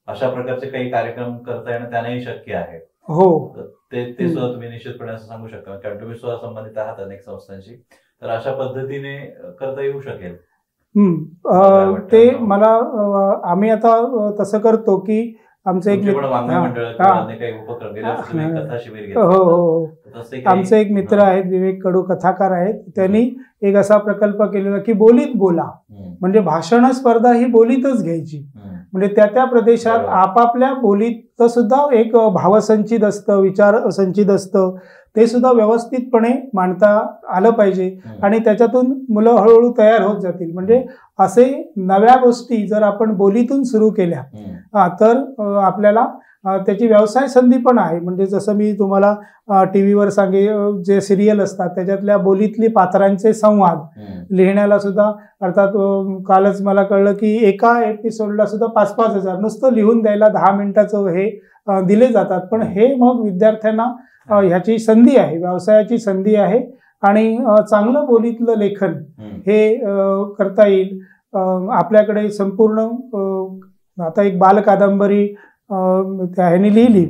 अशा प्रकारचे काही कार्यक्रम करता येणं त्यांनाही शक्य आहे. हो. ते सुद्धा तुम्ही निश्चितपणे असं सांगू शकता, कारण तुम्ही सुद्धा संबंधित आहात अनेक संस्थांशी, तर अशा पद्धतीने करता येऊ शकेल. ते मला आम्ही आता तसं करतो की आमचं एक आमचे एक मित्र आहेत, विवेक कडू कथाकार आहेत, त्यांनी एक असा प्रकल्प केलेला की बोलीत बोला, म्हणजे भाषण स्पर्धा ही बोलीतच घ्यायची. म्हणजे त्या प्रदेशात आपापल्या बोलीत सुद्धा एक भावसंचित असतं, विचार संचित असतं, ते सुद्धा व्यवस्थितपणे मांडता आलं पाहिजे आणि त्याच्यातून मुलं हळूहळू तयार होत जातील. म्हणजे असे नव्या गोष्टी जर आपण बोलीतून सुरू केल्या तर आपल्याला त्याची व्यवसाय संधी पण आहे. म्हणजे जसं मी तुम्हाला टीव्हीवर जे सिरियल असतात त्याच्यातल्या बोलीतली पात्रांचे संवाद लिहिण्याला सुद्धा, अर्थात कालच मला कळलं की एका एपिसोडला सुद्धा 5-5 हजार नुसतं लिहून द्यायला 10 मिनिटाचं हे दिले जातात. पण हे मग विद्यार्थ्यांना ह्याची संधी आहे, व्यवसायाची संधी आहे आणि चांगलं बोलीतलं लेखन हे करता येईल. आपल्याकडे संपूर्ण आता एक बाल कादंबरी ह्यांनी लिहिली,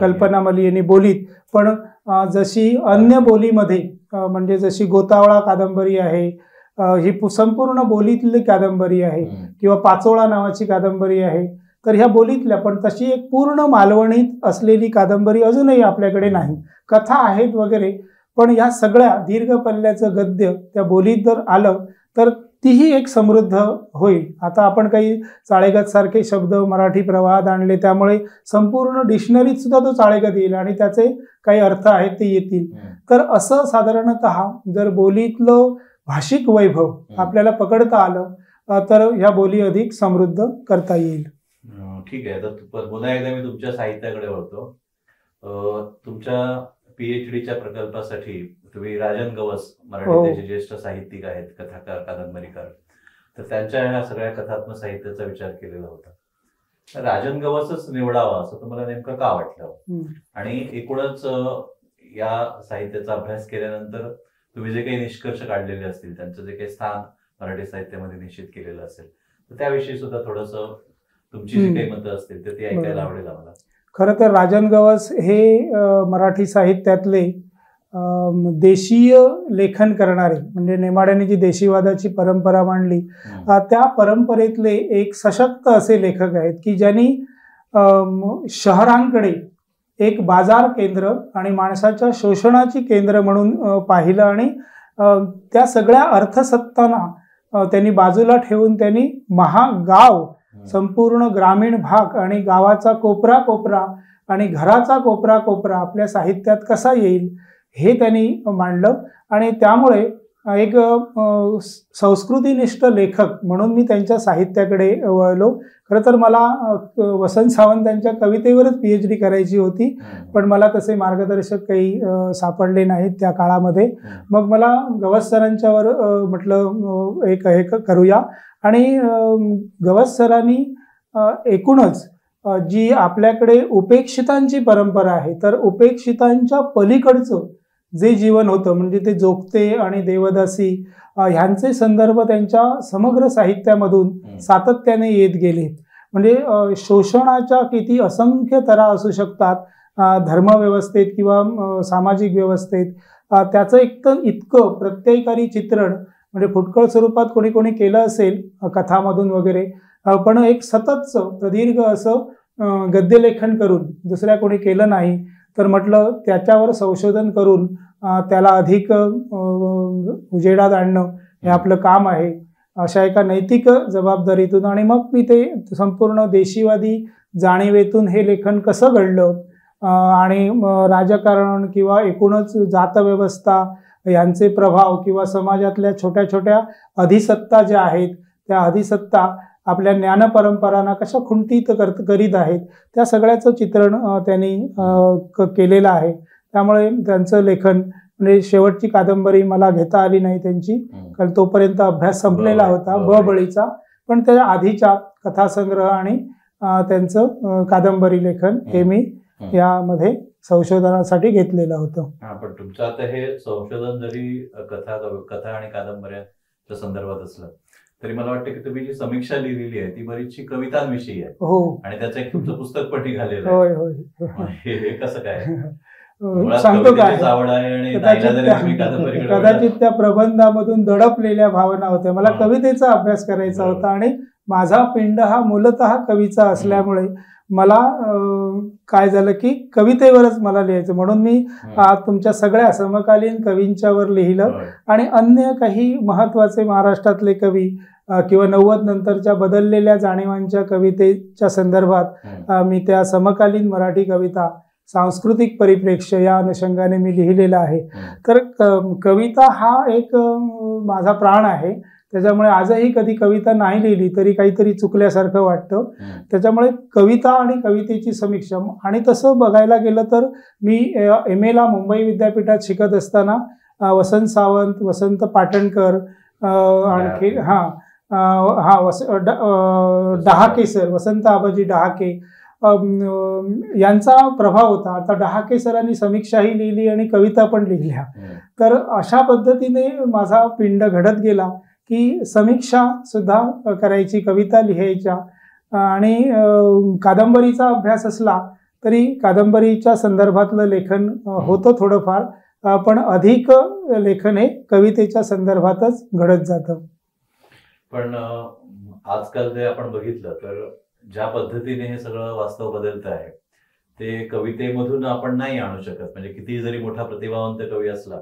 कल्पना मली यांनी बोलीत, पण जशी अन्य बोलीमध्ये म्हणजे जशी गोतावळा कादंबरी आहे ही संपूर्ण बोलीतली कादंबरी आहे, किंवा पाचोळा नावाची कादंबरी आहे, तर ह्या बोलीतल्या, पण तशी एक पूर्ण मालवणीत असलेली कादंबरी अजूनही आपल्याकडे नाही. कथा आहेत वगैरे, पण ह्या सगळ्या दीर्घ पल्ल्याचं गद्य त्या बोलीत जर आलं तर तीही एक समृद्ध होईल. आता आपण काही चाळेगत सारखे शब्द मराठी प्रवाहात आणले, त्यामुळे संपूर्ण डिक्शनरीत सुद्धा तो चाळेगत येईल आणि त्याचे काही अर्थ आहेत ते येतील. तर असं साधारणतः जर बोलीतलं भाषिक वैभव आपल्याला पकडता आलं तर ह्या बोली अधिक समृद्ध करता येईल. ठीक आहे. तर पुन्हा एकदा मी तुमच्या साहित्याकडे वळतो. तुमच्या PhDच्या प्रकल्पासाठी तुम्ही राजन गवस, मराठीचे ज्येष्ठ साहित्यिक आहेत, कथाकार, कादंबरीकार, तर त्यांच्या ह्या सगळ्या कथात्मक साहित्याचा विचार केलेला होता. राजन गवसच निवडावा असं तुम्हाला नेमकं का वाटलं? आणि एकूणच या साहित्याचा अभ्यास केल्यानंतर तुम्ही जे काही निष्कर्ष काढलेले असतील, त्यांचं जे काही स्थान मराठी साहित्यामध्ये निश्चित केलेलं असेल, तर त्याविषयी सुद्धा थोडस तुमची जी काही मतं असतील तर ती ऐकायला आवडेल आम्हाला. खरं तर राजन गवस हे मराठी साहित्यातले देशीय लेखन करणारे, म्हणजे नेमाड्याने जी देशीवादाची परंपरा मांडली त्या परंपरेतले एक सशक्त असे लेखक आहेत की ज्यांनी शहरांकडे एक बाजार केंद्र आणि माणसाच्या शोषणाची केंद्र म्हणून पाहिलं आणि त्या सगळ्या अर्थसत्तांना त्यांनी बाजूला ठेवून त्यांनी महागाव, संपूर्ण ग्रामीण भाग आणि गावाचा कोपरा कोपरा आणि घराचा कोपरा कोपरा आपल्या साहित्यात कसा येईल हे त्यांनी मांडलं. आणि त्यामुळे एक संस्कृतीनिष्ठ लेखक म्हणून मी त्यांच्या साहित्याकडे वळलो. खरं तर मला वसंत सावंतांच्या कवितेवरच PhD करायची होती, पण मला तसे मार्गदर्शक काही सापडले नाहीत त्या काळामध्ये. मग मला गवस सरांच्यावर म्हटलं एक हे करूया. आणि गवस सरांनी एकूणच जी आपल्याकडे उपेक्षितांची परंपरा आहे, तर उपेक्षितांच्या पलीकडचं जे जीवन होतं, म्हणजे ते जोगते आणि देवदासी ह्यांचे संदर्भ त्यांच्या समग्र साहित्यामधून सातत्याने येत गेले. म्हणजे शोषणाच्या किती असंख्य तऱ्हा असू शकतात धर्मव्यवस्थेत किंवा सामाजिक व्यवस्थेत, त्याचं इतकं प्रत्ययकारी चित्रण म्हणजे फुटकळ स्वरूपात कोणी कोणी केलं असेल कथामधून वगैरे, पण एक सततचं प्रदीर्घ असं गद्यलेखन करून दुसऱ्या कोणी केलं नाही. तर म्हटलं त्याच्यावर संशोधन करून त्याला अधिक उजेडात आणणं हे आपलं काम आहे, अशा एका नैतिक जबाबदारीतून. आणि मग मी ते संपूर्ण देशीवादी जाणीवेतून हे लेखन कसं घडलं आणि राजकारण किंवा एकूणच जातव्यवस्था यांचे प्रभाव किंवा समाजातल्या छोट्या छोट्या अधिसत्ता ज्या आहेत त्या अधिसत्ता आपल्या ज्ञानपरंपरांना कशा खुंटीत करीत आहेत, त्या सगळ्याचं चित्रण त्यांनी केलेलं आहे. त्यामुळे त्यांचं लेखन म्हणजे शेवटची कादंबरी मला घेता आली नाही त्यांची, कारण तोपर्यंत अभ्यास संपलेला होता बळीचा, पण त्या आधीच्या कथासंग्रह आणि त्यांचं कादंबरी लेखन हे मी यामध्ये संशोधनासाठी घेतलेलं होतं. पण तुमचं आता हे संशोधन जरी कथा आणि कादंबऱ्याच्या संदर्भात असलं तरी मला वाटतं की तुम्ही जी समीक्षा लिहिलेली आहे ती बरीचशी कवितांविषयी आहे हो. आणि त्याचं एक तुमचं पुस्तक पण निघालेलं आहे. होय होय. हे कसं काय? मुळात सांगतो काय, कवितेचीच आवड आहे आणि नाईलाजाने तुम्ही कादंबरीकडे वळलात. कदाचित त्या प्रबंधामधून दडपलेल्या भावना होत्या. मला कवितेचा अभ्यास करायचा होता आणि माझा पिंड हा मूलतः कवीचा असल्यामुळे मला काय झालं की कवितेवरच मला लिहायचं, म्हणून मी तुमच्या सगळ्या समकालीन कवींच्यावर लिहिलं आणि अन्य काही महत्वाचे महाराष्ट्रातले कवी किंवा 90 नंतरच्या बदललेल्या जाणीवांच्या कवितेच्या संदर्भात मी त्या समकालीन मराठी कविता सांस्कृतिक परिप्रेक्ष्य या अनुषंगाने मी लिहिलेला आहे. तर कविता हा एक माझा प्राण आहे. त्याच्यामुळे आजही कधी कविता नाही लिहिली तरी काहीतरी चुकल्यासारखं वाटतं. त्याच्यामुळे कविता आणि कवितेची समीक्षा, आणि तसं बघायला गेलं तर मी MA ला मुंबई विद्यापीठात शिकत असताना वसंत सावंत, वसंत पाटणकर, आणखी डहाके सर, वसंत आबाजी डहाके यांचा प्रभाव होता. आता डहाके सरांनी समीक्षाही लिहिली आणि कविता पण लिहिल्या. तर अशा पद्धतीने माझा पिंड घडत गेला की समीक्षा सुद्धा करायची, कविता लिहायच्या, आणि कादंबरीचा अभ्यास असला तरी कादंबरीच्या संदर्भातलं लेखन होतं थोडंफार, पण अधिक लेखन हे कवितेच्या संदर्भातच घडत जातं. पण आजकाल जे आपण बघितलं तर ज्या पद्धतीने हे सगळं वास्तव बदलत आहे ते कवितेमधून आपण नाही आणू शकत. म्हणजे किती जरी मोठा प्रतिभावंत कवी असला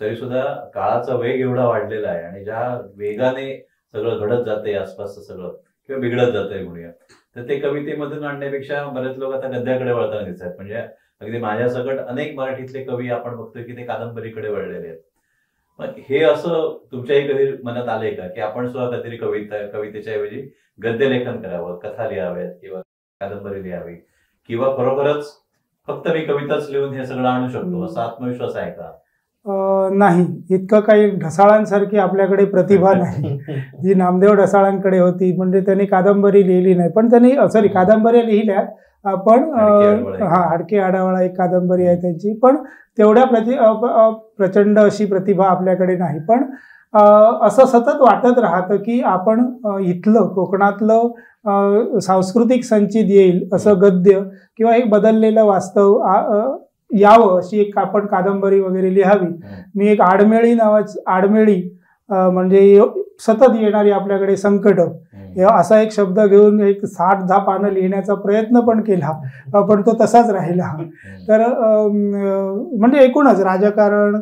तरी सुद्धा काळाचा वेग एवढा वाढलेला आहे आणि ज्या वेगाने सगळं घडत जाते आसपासचं सगळं किंवा बिघडत जातंय म्हणूया, तर ते कवितेमधून आणण्यापेक्षा बरेच लोक आता गद्याकडे वळताना दिसतात. म्हणजे अगदी माझ्या सकट अनेक मराठीतले कवी आपण बघतोय की ते कादंबरीकडे वळलेले आहेत. मग हे असं तुमच्याही कधी मनात आलंय का की आपण सुद्धा काहीतरी कवितेच्या ऐवजी गद्य लेखन करावं, कथा लिहाव्यात किंवा कादंबरी लिहावी, किंवा खरोखरच फक्त मी कविताच लिहून हे सगळं आणू शकतो असा आत्मविश्वास आहे का? नाही, इतकं काही ढसाळांसारखी आपल्याकडे प्रतिभा नाही जी नामदेव ढसाळांकडे होती. म्हणजे त्यांनी कादंबरी लिहिली नाही, पण त्यांनी कादंबऱ्या लिहिल्या. पण हाडके आडावाळा एक कादंबरी आहे त्यांची, पण तेवढ्या प्रचंड अशी प्रतिभा आपल्याकडे नाही. पण असं सतत वाटत राहतं की आपण इथलं कोकणातलं सांस्कृतिक संचित येईल असं गद्य किंवा एक बदललेलं वास्तव यावं अशी एक आपण कादंबरी वगैरे लिहावी. मी एक आडमेळी म्हणजे सतत येणारी आपल्याकडे संकट असा एक शब्द घेऊन एक 60-10 पानं लिहिण्याचा प्रयत्न पण केला, पण तो तसाच राहिला. तर म्हणजे एकूणच राजकारण,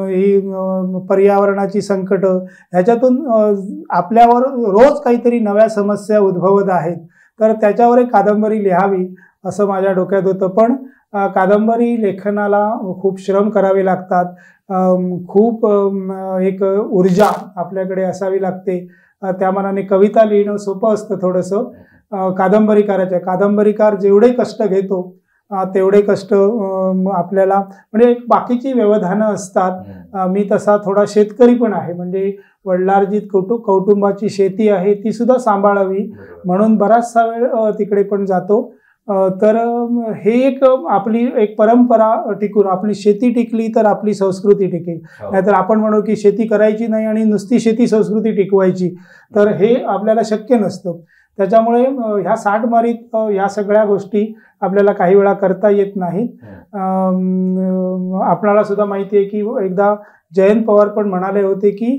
ही पर्यावरणाची संकट, ह्याच्यातून आपल्यावर रोज काहीतरी नव्या समस्या उद्भवत आहेत. तर त्याच्यावर एक कादंबरी लिहावी असं माझ्या डोक्यात होतं. पण कादंबरी लेखनाला खूप श्रम करावे लागतात, खूप एक ऊर्जा आपल्याकडे असावी लागते. त्या मानाने कविता लिहिणं सोपं असतं थोडंसं. कादंबरीकार जेवढे कष्ट घेतो तेवढे कष्ट आपल्याला, म्हणजे बाकीची व्यवधानं असतात. मी तसा थोडा शेतकरी पण आहे, म्हणजे वडिलार्जित कौटुंबाची शेती आहे ती सुद्धा सांभाळावी म्हणून बराचसा वेळ तिकडे पण जातो. तर हे एक आपली एक परंपरा टिकून, आपली शेती टिकली तर आपली संस्कृती टिकेल. नाहीतर आपण म्हणू की शेती करायची नाही आणि नुसती शेती संस्कृती टिकवायची, तर हे आपल्याला शक्य नसतं. त्याच्यामुळे ह्या 60 मारीत ह्या सगळ्या गोष्टी आपल्याला काही वेळा करता येत नाहीत. आपल्याला सुद्धा माहिती आहे की एकदा जयंत पवार पण म्हणाले होते की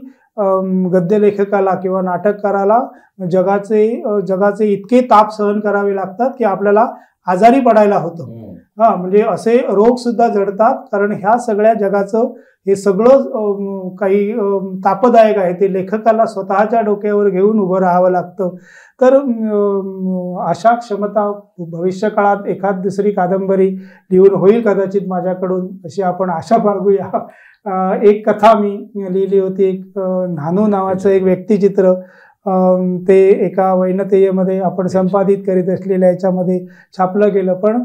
गद्य लेखकाला किंवा नाटककाराला जगाचे इतके ताप सहन करावे लागतात की आपल्याला आजारी पडायला होतं. म्हणजे असे रोग सुद्धा जडतात, कारण ह्या सगळ्या जगाचं हे सगळं काही तापदायक आहे, ते लेखकाला स्वतःच्या डोक्यावर घेऊन उभं राहावं लागतं. तर अशा क्षमता भविष्य काळात एखाद दुसरी कादंबरी लिहून होईल कदाचित माझ्याकडून, अशी आपण आशा बाळगूया. एक कथा मी लिहिली होती, एक न्हानू नावाचं एक व्यक्तिचित्र, ते एका वैनतेयमध्ये आपण संपादित करीत असलेल्या याच्यामध्ये छापलं गेलं. पण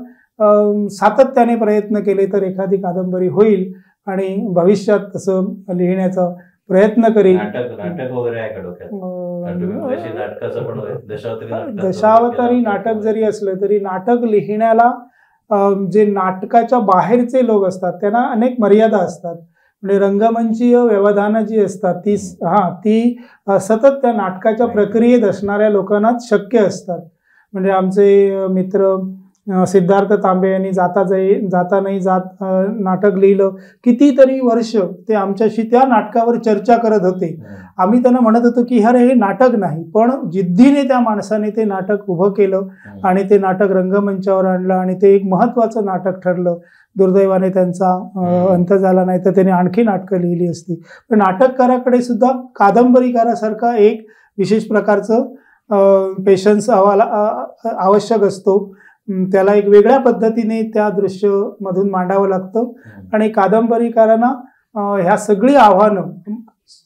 सातत्याने प्रयत्न केले तर एखादी कादंबरी होईल आणि भविष्यात तसं लिहिण्याचा प्रयत्न करील. नाटक वगैरे आहे का डोक्यात? दशावतारी नाटक जरी असलं तरी नाटक लिहिण्याला जे नाटकाच्या बाहेरचे लोक असतात त्यांना अनेक मर्यादा असतात. म्हणजे रंगमंचीय व्यवधानं जी असतात ती सतत त्या नाटकाच्या प्रक्रियेत असणाऱ्या लोकांनाच शक्य असतात. म्हणजे आमचे मित्र सिद्धार्थ तांबे यांनी जाता नाही जात नाटक लिहिलं. कितीतरी वर्ष ते आमच्याशी त्या नाटकावर चर्चा करत होते. आम्ही त्यांना म्हणत होतो की अरे हे नाटक नाही, पण जिद्दीने त्या माणसाने ते नाटक उभं केलं आणि ते नाटक रंगमंचावर आणलं आणि ते एक महत्त्वाचं नाटक ठरलं. दुर्दैवाने त्यांचा अंत झाला, नाही तर त्याने आणखी नाटकं लिहिली असती. पण नाटककाराकडे सुद्धा कादंबरीकारासारखा एक विशेष प्रकारचं पेशन्स आवश्यक असतो. त्याला एक वेगळ्या पद्धतीने त्या दृश्यमधून मांडावं लागतं आणि कादंबरीकारांना ह्या सगळी आव्हानं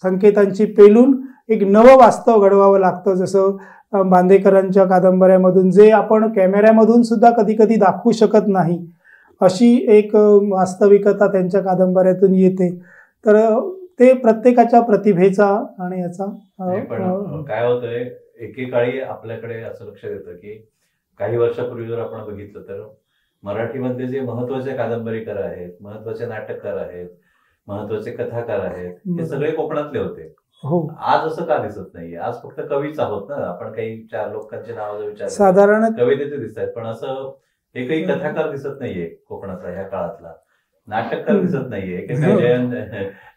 संकेतांची पेलून एक नवं वास्तव घडवावं लागतं. जसं बांदेकरांच्या कादंबऱ्यामधून जे आपण कॅमेऱ्यामधून सुद्धा कधी कधी दाखवू शकत नाही, अशी एक वास्तविकता त्यांच्या कादंबऱ्यातून येते. तर ते प्रत्येकाच्या प्रतिभेचा आणि याचा पण काय होतंय, एकेकाळी आपल्याकडे असं लक्षात येतं की काही वर्षापूर्वी जर आपण बघितलं तर मराठीमध्ये जे महत्वाचे कादंबरीकार आहेत, महत्वाचे नाटककार आहेत, महत्वाचे कथाकार आहेत, हे सगळे कोकणातले होते. आज असं का दिसत नाहीये? आज फक्त कवीच आहोत ना आपण, काही 4 लोकांचे नाव जर विचारले साधारण कवितेचे दिसत आहेत, पण असं एकही कथाकार दिसत नाहीये कोकणातला ह्या काळातला. नाटककार दिसत नाहीये.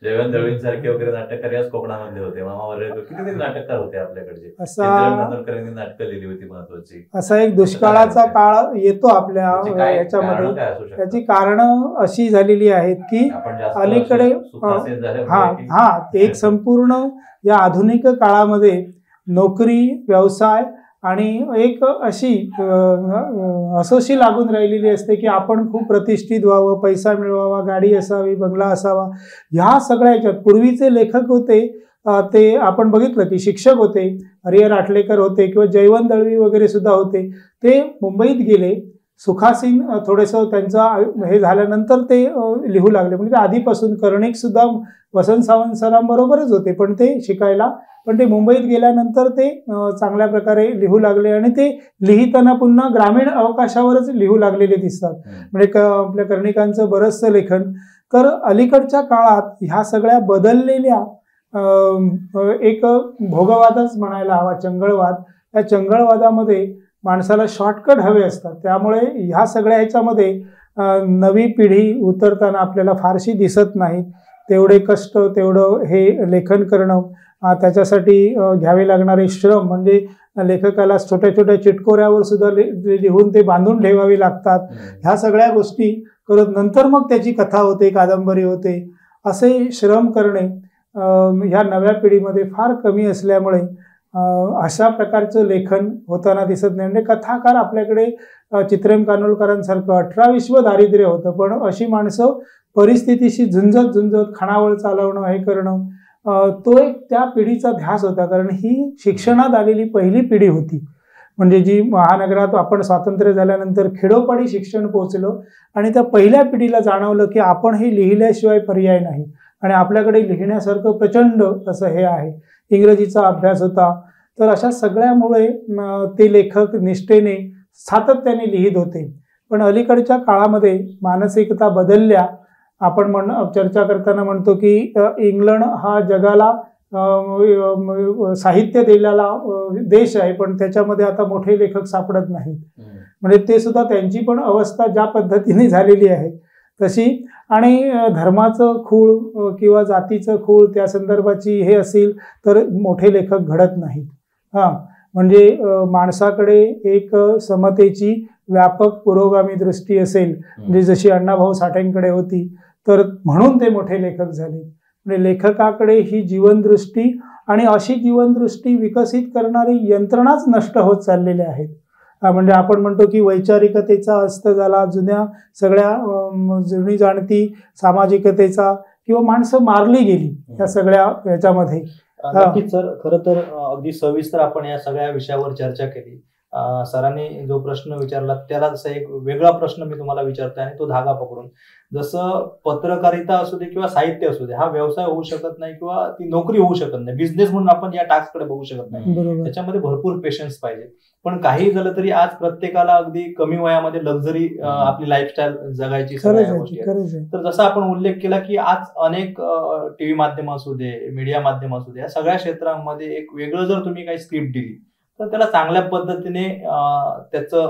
जयवंत दळवी सारखे वगैरे नाटककार याच कोकणामधले होते. मामा वगैरे कितीतरी नाटककार होते आपल्याकडचे. नांदुरकरांनी नाटकं लिहिली होती महत्वाची. असा एक दुष्काळाचा काळ येतो आपल्या याच्यामध्ये. त्याची कारण अशी झालेली आहेत की अलीकडे एक संपूर्ण या आधुनिक काळामध्ये नोकरी, व्यवसाय आणि एक अशी लागून राहिलेली असते की आपण खूप प्रतिष्ठित व्हावं, पैसा मिळवावा, गाडी असावी, बंगला असावा. ह्या सगळ्या ह्याच्यात पूर्वीचे लेखक होते ते आपण बघितलं की शिक्षक होते, हरिहर आठलेकर होते किंवा जयवंत दळवी वगैरे सुद्धा होते. ते मुंबईत गेले, सुखासीन थोडंसं त्यांचं हे झाल्यानंतर ते लिहू लागले. म्हणजे आधीपासून कर्णिक सुद्धा वसंत सावंत सरांबरोबरच होते, पण ते शिकायला, पण ते मुंबईत गेल्यानंतर ते चांगल्या प्रकारे लिहू लागले आणि ते लिहिताना पुन्हा ग्रामीण अवकाशावरच लिहू लागलेले दिसतात. म्हणजे आपल्या कर्णिकांचं बरंचसं लेखन. तर अलीकडच्या काळात ह्या सगळ्या बदललेल्या एक भोगवादच म्हणायला हवा, चंगळवाद. या चंगळवादामध्ये माणसाला शॉर्टकट हवे असतात. त्यामुळे ह्या सगळ्या ह्याच्यामध्ये नवी पिढी उतरताना आपल्याला फारशी दिसत नाही. तेवढे कष्ट, तेवढं हे लेखन करणं, त्याच्यासाठी घ्यावे लागणारे श्रम, म्हणजे लेखकाला छोट्या छोट्या चिटकोऱ्यावर सुद्धा लिहून ते बांधून ठेवावी लागतात. ह्या सगळ्या गोष्टी करत नंतर मग त्याची कथा होते, कादंबरी होते. असे श्रम करणे ह्या नव्या पिढीमध्ये फार कमी असल्यामुळे अशा प्रकारचं लेखन होताना दिसत नाही. म्हणजे कथाकार आपल्याकडे चित्रम कानोलकरांसारखं 18 दारिद्र्य होतं, पण अशी माणसं परिस्थितीशी झुंजत खाणावळ चालवणं, हे करणं, तो एक त्या पिढीचा ध्यास होता. कारण ही शिक्षणात आलेली पहिली पिढी होती. म्हणजे जी महानगरात आपण स्वातंत्र्य झाल्यानंतर खेडोपाडी शिक्षण पोहोचलं आणि त्या पहिल्या पिढीला जाणवलं की आपण हे लिहिल्याशिवाय पर्याय नाही आणि आपल्याकडे लिहिण्यासारखं प्रचंड असं हे आहे. इंग्रजीचा अभ्यास होता. तर अशा सगळ्यामुळे ते लेखक निष्ठेने सातत्याने लिहित होते. पण अलीकडच्या काळामध्ये मानसिकता बदलल्या. आपण चर्चा करताना म्हणतो की इंग्लंड हा जगाला साहित्य दिलेला देश आहे, पण त्याच्यामध्ये आता मोठे लेखक सापडत नाहीत. म्हणजे ते सुद्धा त्यांची पण अवस्था ज्या पद्धतीने झालेली आहे तशी. आणि धर्माचं खूळ किंवा जातीचं खूळ त्या संदर्भाची हे असेल तर मोठे लेखक घडत नाहीत. म्हणजे माणसाकडे एक समतेची व्यापक पुरोगामी दृष्टी असेल, म्हणजे जशी अण्णाभाऊ साठेंकडे होती, तर म्हणून ते मोठे लेखक झाले. म्हणजे लेखकाकडे ही जीवनदृष्टी आणि अशी जीवनदृष्टी विकसित करणारी यंत्रणाच नष्ट होत चाललेल्या आहेत. म्हणजे आपण म्हणतो की वैचारिकतेचा अस्त झाला, जुन्या सगळ्या जुनी जाणती सामाजिकतेचा, किंवा माणसं मारली गेली या सगळ्या याच्यामध्ये. नक्कीच सर, खरं तर अगदी सविस्तर आपण या सगळ्या विषयावर चर्चा केली सरांनी जो प्रश्न विचारला त्याला जसा एक वेगळा प्रश्न मी तुम्हाला विचारतोय आणि तो धागा पकडून. जसं पत्रकारिता असू दे किंवा साहित्य असू दे, हा व्यवसाय होऊ शकत नाही किंवा ती नोकरी होऊ शकत नाही, बिझनेस म्हणून आपण या टास्ककडे बघू शकत नाही. बरोबर. त्याच्यामध्ये भरपूर पेशन्स पाहिजे. पण काही झालं तरी आज प्रत्येकाला अगदी कमी वयामध्ये लक्झरी आपली लाईफस्टाईल जगायची सगळ्या गोष्टी आहेत. तर जसा आपण उल्लेख केला की आज अनेक टीव्ही माध्यम असू दे, मीडिया माध्यम असू दे, या सगळ्या क्षेत्रांमध्ये एक वेगळं जर तुम्ही काही स्क्रिप्ट दिली तर त्याला चांगल्या पद्धतीने त्याचं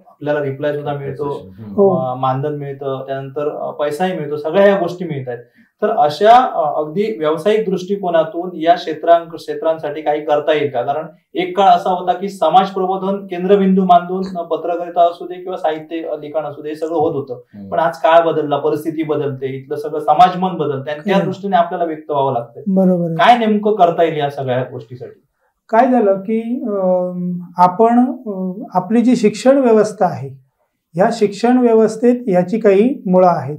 आपल्याला रिप्लाय सुद्धा मिळतो, मानधन मिळतं, त्यानंतर पैसाही मिळतो, सगळ्या या गोष्टी मिळत आहेत. तर अशा अगदी व्यावसायिक दृष्टिकोनातून या क्षेत्रांसाठी काही करता येईल का? कारण एक काळ असा होता की समाज प्रबोधन केंद्रबिंदू मानून पत्रकारिता असू दे किंवा साहित्य लिखाण असू दे हे सगळं होत होतं. पण आज काळ बदलला, परिस्थिती बदलते, इथलं सगळं समाजमन बदलते आणि त्या दृष्टीने आपल्याला व्यक्त व्हावं लागतं. बरोबर. काय नेमकं करता येईल या सगळ्या गोष्टीसाठी? काय झालं की आपण आपली जी शिक्षण व्यवस्था आहे, या शिक्षण व्यवस्थेत याची काही मुळं आहेत.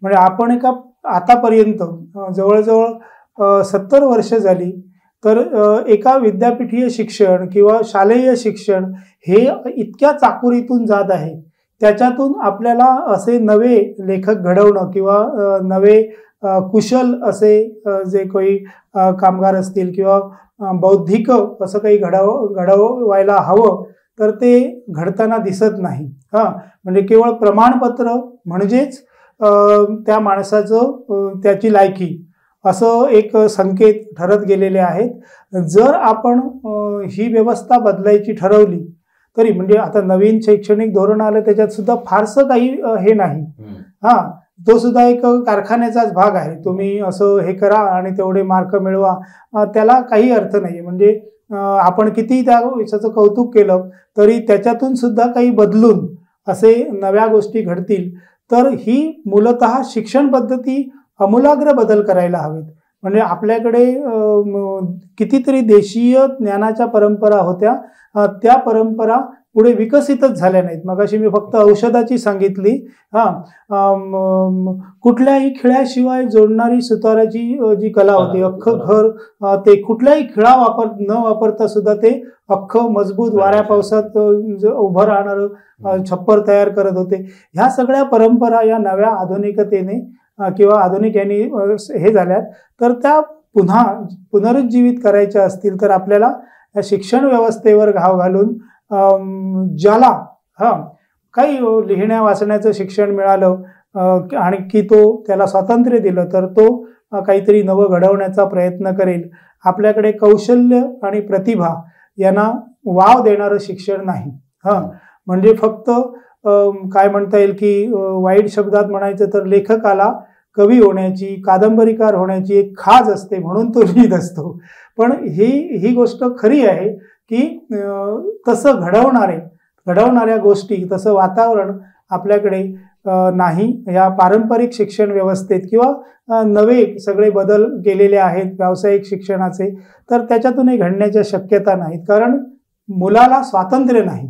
म्हणजे आपण आतापर्यंत जवळजवळ 70 वर्ष झाली तर एका विद्यापीठीय शिक्षण किंवा शालेय शिक्षण हे इतक्या चाकोरीतून जात आहे, त्याच्यातून आपल्याला असे नवे लेखक घडवणं किंवा नवे कुशल असे जे काही कामगार असतील किंवा बौद्धिक असं काही घडवायला हवं तर ते घडताना दिसत नाही. म्हणजे केवळ प्रमाणपत्र म्हणजेच त्या माणसाचं त्याची लायकी असं एक संकेत ठरत गेलेले आहेत. जर आपण ही व्यवस्था बदलायची ठरवली तरी म्हणजे आता नवीन शैक्षणिक धोरण आलं त्याच्यात सुद्धा फारसं काही हे नाही. तो सुद्धा एक कारखान्याचाच भाग आहे. तुम्ही असं हे करा आणि तेवढे मार्क मिळवा, त्याला काही अर्थ नाही. म्हणजे आपण किती त्या विषयाचं कौतुक केलं तरी त्याच्यातून सुद्धा काही बदलून असे नव्या गोष्टी घडतील. तर ही मूलतः शिक्षण पद्धती आमूलाग्र बदल करायला हवेत. म्हणजे आपल्याकडे कितीतरी देशीय ज्ञानाच्या परंपरा होत्या, त्या परंपरा पुढे विकसितच झाल्या नाहीत. मगाशी मी फक्त औषधाची सांगितली. कुठल्याही खिळ्याशिवाय जोडणारी सुताराची जी कला होती, अख्खं घर ते कुठल्याही खिळा न वापरता सुद्धा ते अख्खं मजबूत वाऱ्या पावसात उभं राहणारं छप्पर तयार करत होते. ह्या सगळ्या परंपरा या नव्या आधुनिकतेने किंवा आधुनिक यांनी हे झाल्यात, तर त्या पुन्हा पुनरुज्जीवित करायच्या असतील तर आपल्याला शिक्षण व्यवस्थेवर घाव घालून ज्याला काही लिहिण्या वाचण्याचं शिक्षण मिळालं आणि की तो त्याला स्वातंत्र्य दिलं तर तो काहीतरी नवं घडवण्याचा प्रयत्न करेल. आपल्याकडे कौशल्य आणि प्रतिभा यांना वाव देणारं शिक्षण नाही. म्हणजे फक्त काय म्हणता येईल की वाईट शब्दात म्हणायचं तर लेखकाला कवी होण्याची, कादंबरीकार होण्याची एक खाज असते म्हणून तो लिहित असतो. पण ही गोष्ट खरी आहे की तसं घडवणाऱ्या गोष्टी, तसं वातावरण आपल्याकडे नाही. या पारंपरिक शिक्षण व्यवस्थेत किंवा नवे सगळे बदल केलेले आहेत व्यावसायिक शिक्षणाचे, तर त्याच्यातूनही घडण्याच्या शक्यता नाहीत, कारण मुलाला स्वातंत्र्य नाही.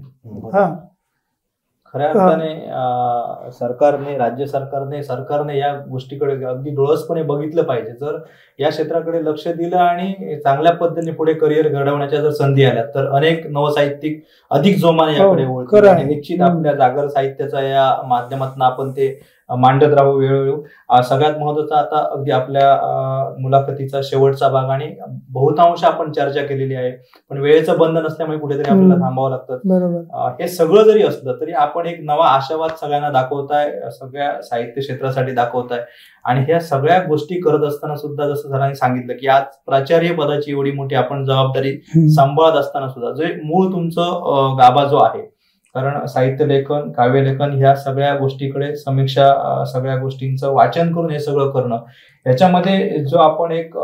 खऱ्या अर्थाने सरकारने, राज्य सरकारने या गोष्टीकडे अगदी डोळसपणे बघितलं पाहिजे. जर या क्षेत्राकडे लक्ष दिलं आणि चांगल्या पद्धतीने पुढे करिअर घडवण्याच्या जर संधी आल्या तर अनेक नवसाहित्यिक अधिक जोमाने याकडे वळतील आणि निश्चित आपल्या जागर साहित्याचा या माध्यमातून आपण ते मांडत राहू वेळोवेळी. सगळ्यात महत्वाचा आता अगदी आपल्या मुलाखतीचा शेवटचा भाग आणि बहुतांश आपण चर्चा केलेली आहे, पण वेळेचं बंधन असल्यामुळे कुठेतरी आपल्याला थांबावं लागतं. हे सगळं जरी असलं तरी आपण एक नवा आशावाद सगळ्यांना दाखवताय, सगळ्या साहित्य क्षेत्रासाठी दाखवताय. आणि ह्या सगळ्या गोष्टी करत असताना सुद्धा जसं सरांनी सांगितलं की आज प्राचार्य पदाची एवढी मोठी आपण जबाबदारी सांभाळत असताना सुद्धा जे मूळ तुमचं गाभा जो आहे, कारण साहित्य लेखन, काव्यलेखन ह्या सगळ्या गोष्टीकडे समीक्षा, सगळ्या गोष्टींचं वाचन करून हे सगळं करणं, याच्यामध्ये जो आपण एक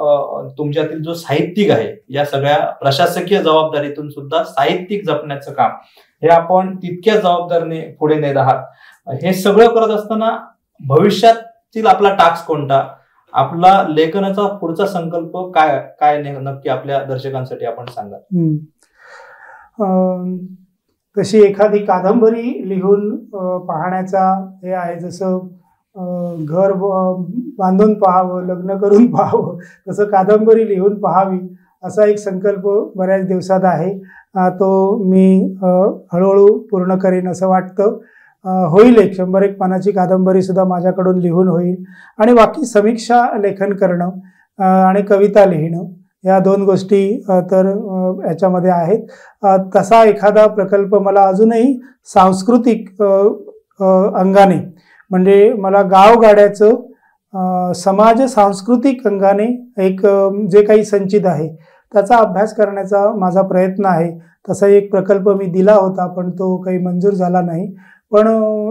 तुमच्यातील जो साहित्यिक आहे या सगळ्या प्रशासकीय जबाबदारीतून सुद्धा साहित्यिक जपण्याचं काम हे आपण तितक्या जबाबदारीने पुढे नेत आहात. हे सगळं करत असताना भविष्यातील आपला टास्क कोणता, आपला लेखनाचा पुढचा संकल्प काय काय नक्की आपल्या दर्शकांसाठी आपण सांगा. तशी एखादी कादंबरी लिहून पाहण्याचा हे आहे, जसं घर बांधून पाहावं, लग्न करून पाहावं, तसं कादंबरी लिहून पाहावी असा एक संकल्प बऱ्याच दिवसात आहे. तो मी हळूहळू पूर्ण करीन असं वाटतं. होईल एक 100-1 पानाची कादंबरी सुद्धा माझ्याकडून लिहून होईल. आणि बाकी समीक्षा लेखन करणं आणि कविता लिहिणं या 2 गोष्टी तर याच्यामध्ये आहेत. तसा एखादा प्रकल्प मला अजूनही सांस्कृतिक अंगाने म्हणजे मला गावगाड्याचं समाज सांस्कृतिक अंगाने एक जे काही संचित आहे त्याचा अभ्यास करण्याचा माझा प्रयत्न आहे. तसा एक प्रकल्प मी दिला होता पण तो काही मंजूर झाला नाही. पण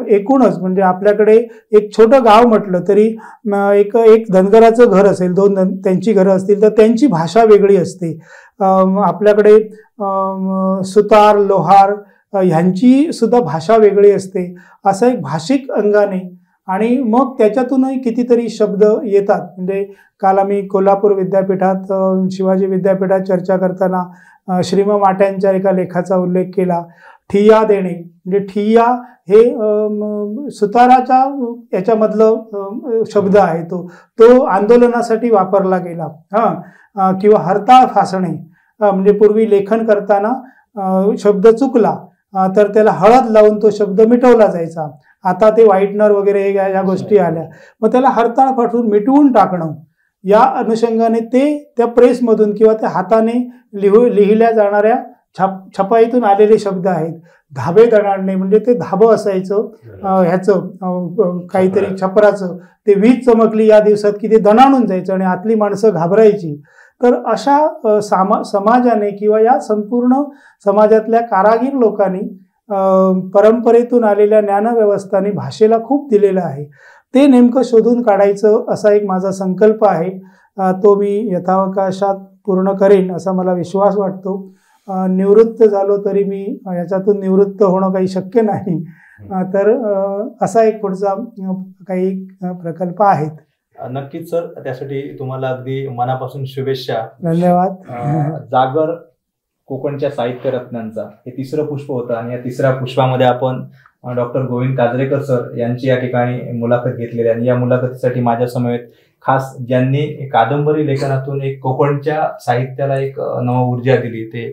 एकूणच म्हणजे आपल्याकडे एक छोटं गाव म्हटलं तरी एक धनगराचं घर असेल, 2 त्यांची घरं असतील तर त्यांची भाषा वेगळी असते. आपल्याकडे सुतार लोहार ह्यांची सुद्धा भाषा वेगळी असते. असं एक भाषिक अंगाने आणि मग त्याच्यातूनही कितीतरी शब्द येतात. म्हणजे काल आम्ही कोल्हापूर विद्यापीठात शिवाजी विद्यापीठात चर्चा करताना श्रीम माट्यांच्या एका लेखाचा उल्लेख केला. ठिय्या देणे म्हणजे ठिय्या हे सुताराच्या याच्यामधलं शब्द आहे. तो आंदोलनासाठी वापरला गेला. किंवा हरताळ फासणे म्हणजे पूर्वी लेखन करताना शब्द चुकला तर त्याला हळद लावून तो शब्द मिटवला जायचा. आता ते व्हाईटनर वगैरे या गोष्टी आल्या. मग त्याला हरताळ फाटून मिटवून टाकणं या अनुषंगाने ते त्या प्रेसमधून किंवा त्या हाताने लिहिल्या जाणाऱ्या छपाईतून आलेले शब्द आहेत. धाबे दणाणणे म्हणजे ते धाबं असायचं ह्याचं काहीतरी छपराचं, ते वीज चमकली या दिवसात की ते दणाणून जायचं आणि आतली माणसं घाबरायची. तर अशा समाजाने किंवा या संपूर्ण समाजातल्या कारागीर लोकांनी परंपरेतून आलेल्या ज्ञानव्यवस्थांनी भाषेला खूप दिलेलं आहे. ते नेमकं शोधून काढायचं असा एक माझा संकल्प आहे. तो मी यथावकाशात पूर्ण करेन असा मला विश्वास वाटतो. निवृत्त झालो तरी मी याच्यातून निवृत्त होणं काही शक्य नाही. तर असा एक पुढचा काही प्रकल्प आहेत. नक्कीच सर, त्यासाठी तुम्हाला अगदी मनापासून शुभेच्छा. धन्यवाद. जागर कोकणच्या साहित्य रत्नांचा हे 3रं पुष्प होतं आणि या 3ऱ्या पुष्पामध्ये आपण डॉक्टर गोविंद काजरेकर सर यांची या ठिकाणी मुलाखत घेतलेली आहे. आणि या मुलाखतीसाठी माझ्या समवेत खास ज्यांनी कादंबरी लेखनातून एक कोकणच्या साहित्याला एक नव ऊर्जा दिली ते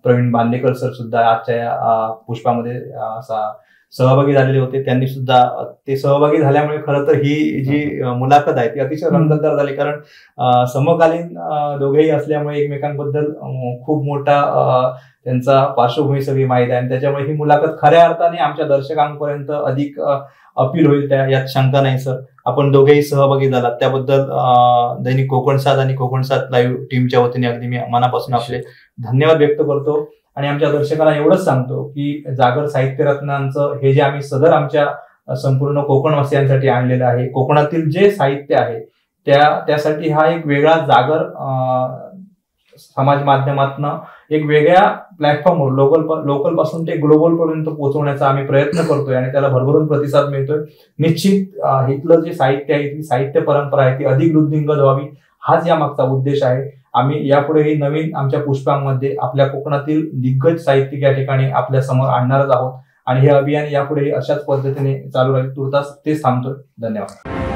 प्रवीण बांदेकर सर सुद्धा आजच्या या पुष्पामध्ये सहभागी झालेले होते. त्यांनी सुद्धा ते सहभागी झाल्यामुळे खरं तर ही जी मुलाखत आहे ती अतिशय रंगतदार झाली. कारण समकालीन दोघेही असल्यामुळे एकमेकांबद्दल खूप मोठा त्यांचा पार्श्वभूमी सगळी माहीत आहे आणि त्याच्यामुळे ही मुलाखत खऱ्या अर्थाने आमच्या दर्शकांपर्यंत अधिक अपील होईल यात शंका नाही. सर, आपण दोघेही सहभागी झालात त्याबद्दल दैनिक कोकण 7 आणि कोकण 7 लाईव्ह टीमच्या वतीने अगदी मी मनापासून आपले धन्यवाद व्यक्त करतो. आणि आमच्या दर्शकांना एवढंच सांगतो की जागर साहित्य रत्नांचं हे जे आम्ही सदर आमच्या संपूर्ण कोकणवासियांसाठी आणलेलं आहे, कोकणातील जे साहित्य आहे त्यासाठी हा एक वेगळा जागर समाज माध्यमातून एक वेगळ्या प्लॅटफॉर्मवर लोकल पासून ते ग्लोबल पर्यंत पोहोचवण्याचा आम्ही प्रयत्न करतोय आणि त्याला भरभरून प्रतिसाद मिळतोय. निश्चित इथलं जे साहित्य आहे, ती साहित्य परंपरा आहे ती अधिक वृद्धिंगत व्हावी हाच या मागचा उद्देश आहे. आम्ही यापुढेही नवीन आमच्या पुष्पांमध्ये आपल्या कोकणातील दिग्गज साहित्यिक या ठिकाणी आपल्या समोर आणणारच आहोत आणि हे अभियान यापुढेही अशाच पद्धतीने चालू राहील. तुर्तास तेच थांबतोय. धन्यवाद.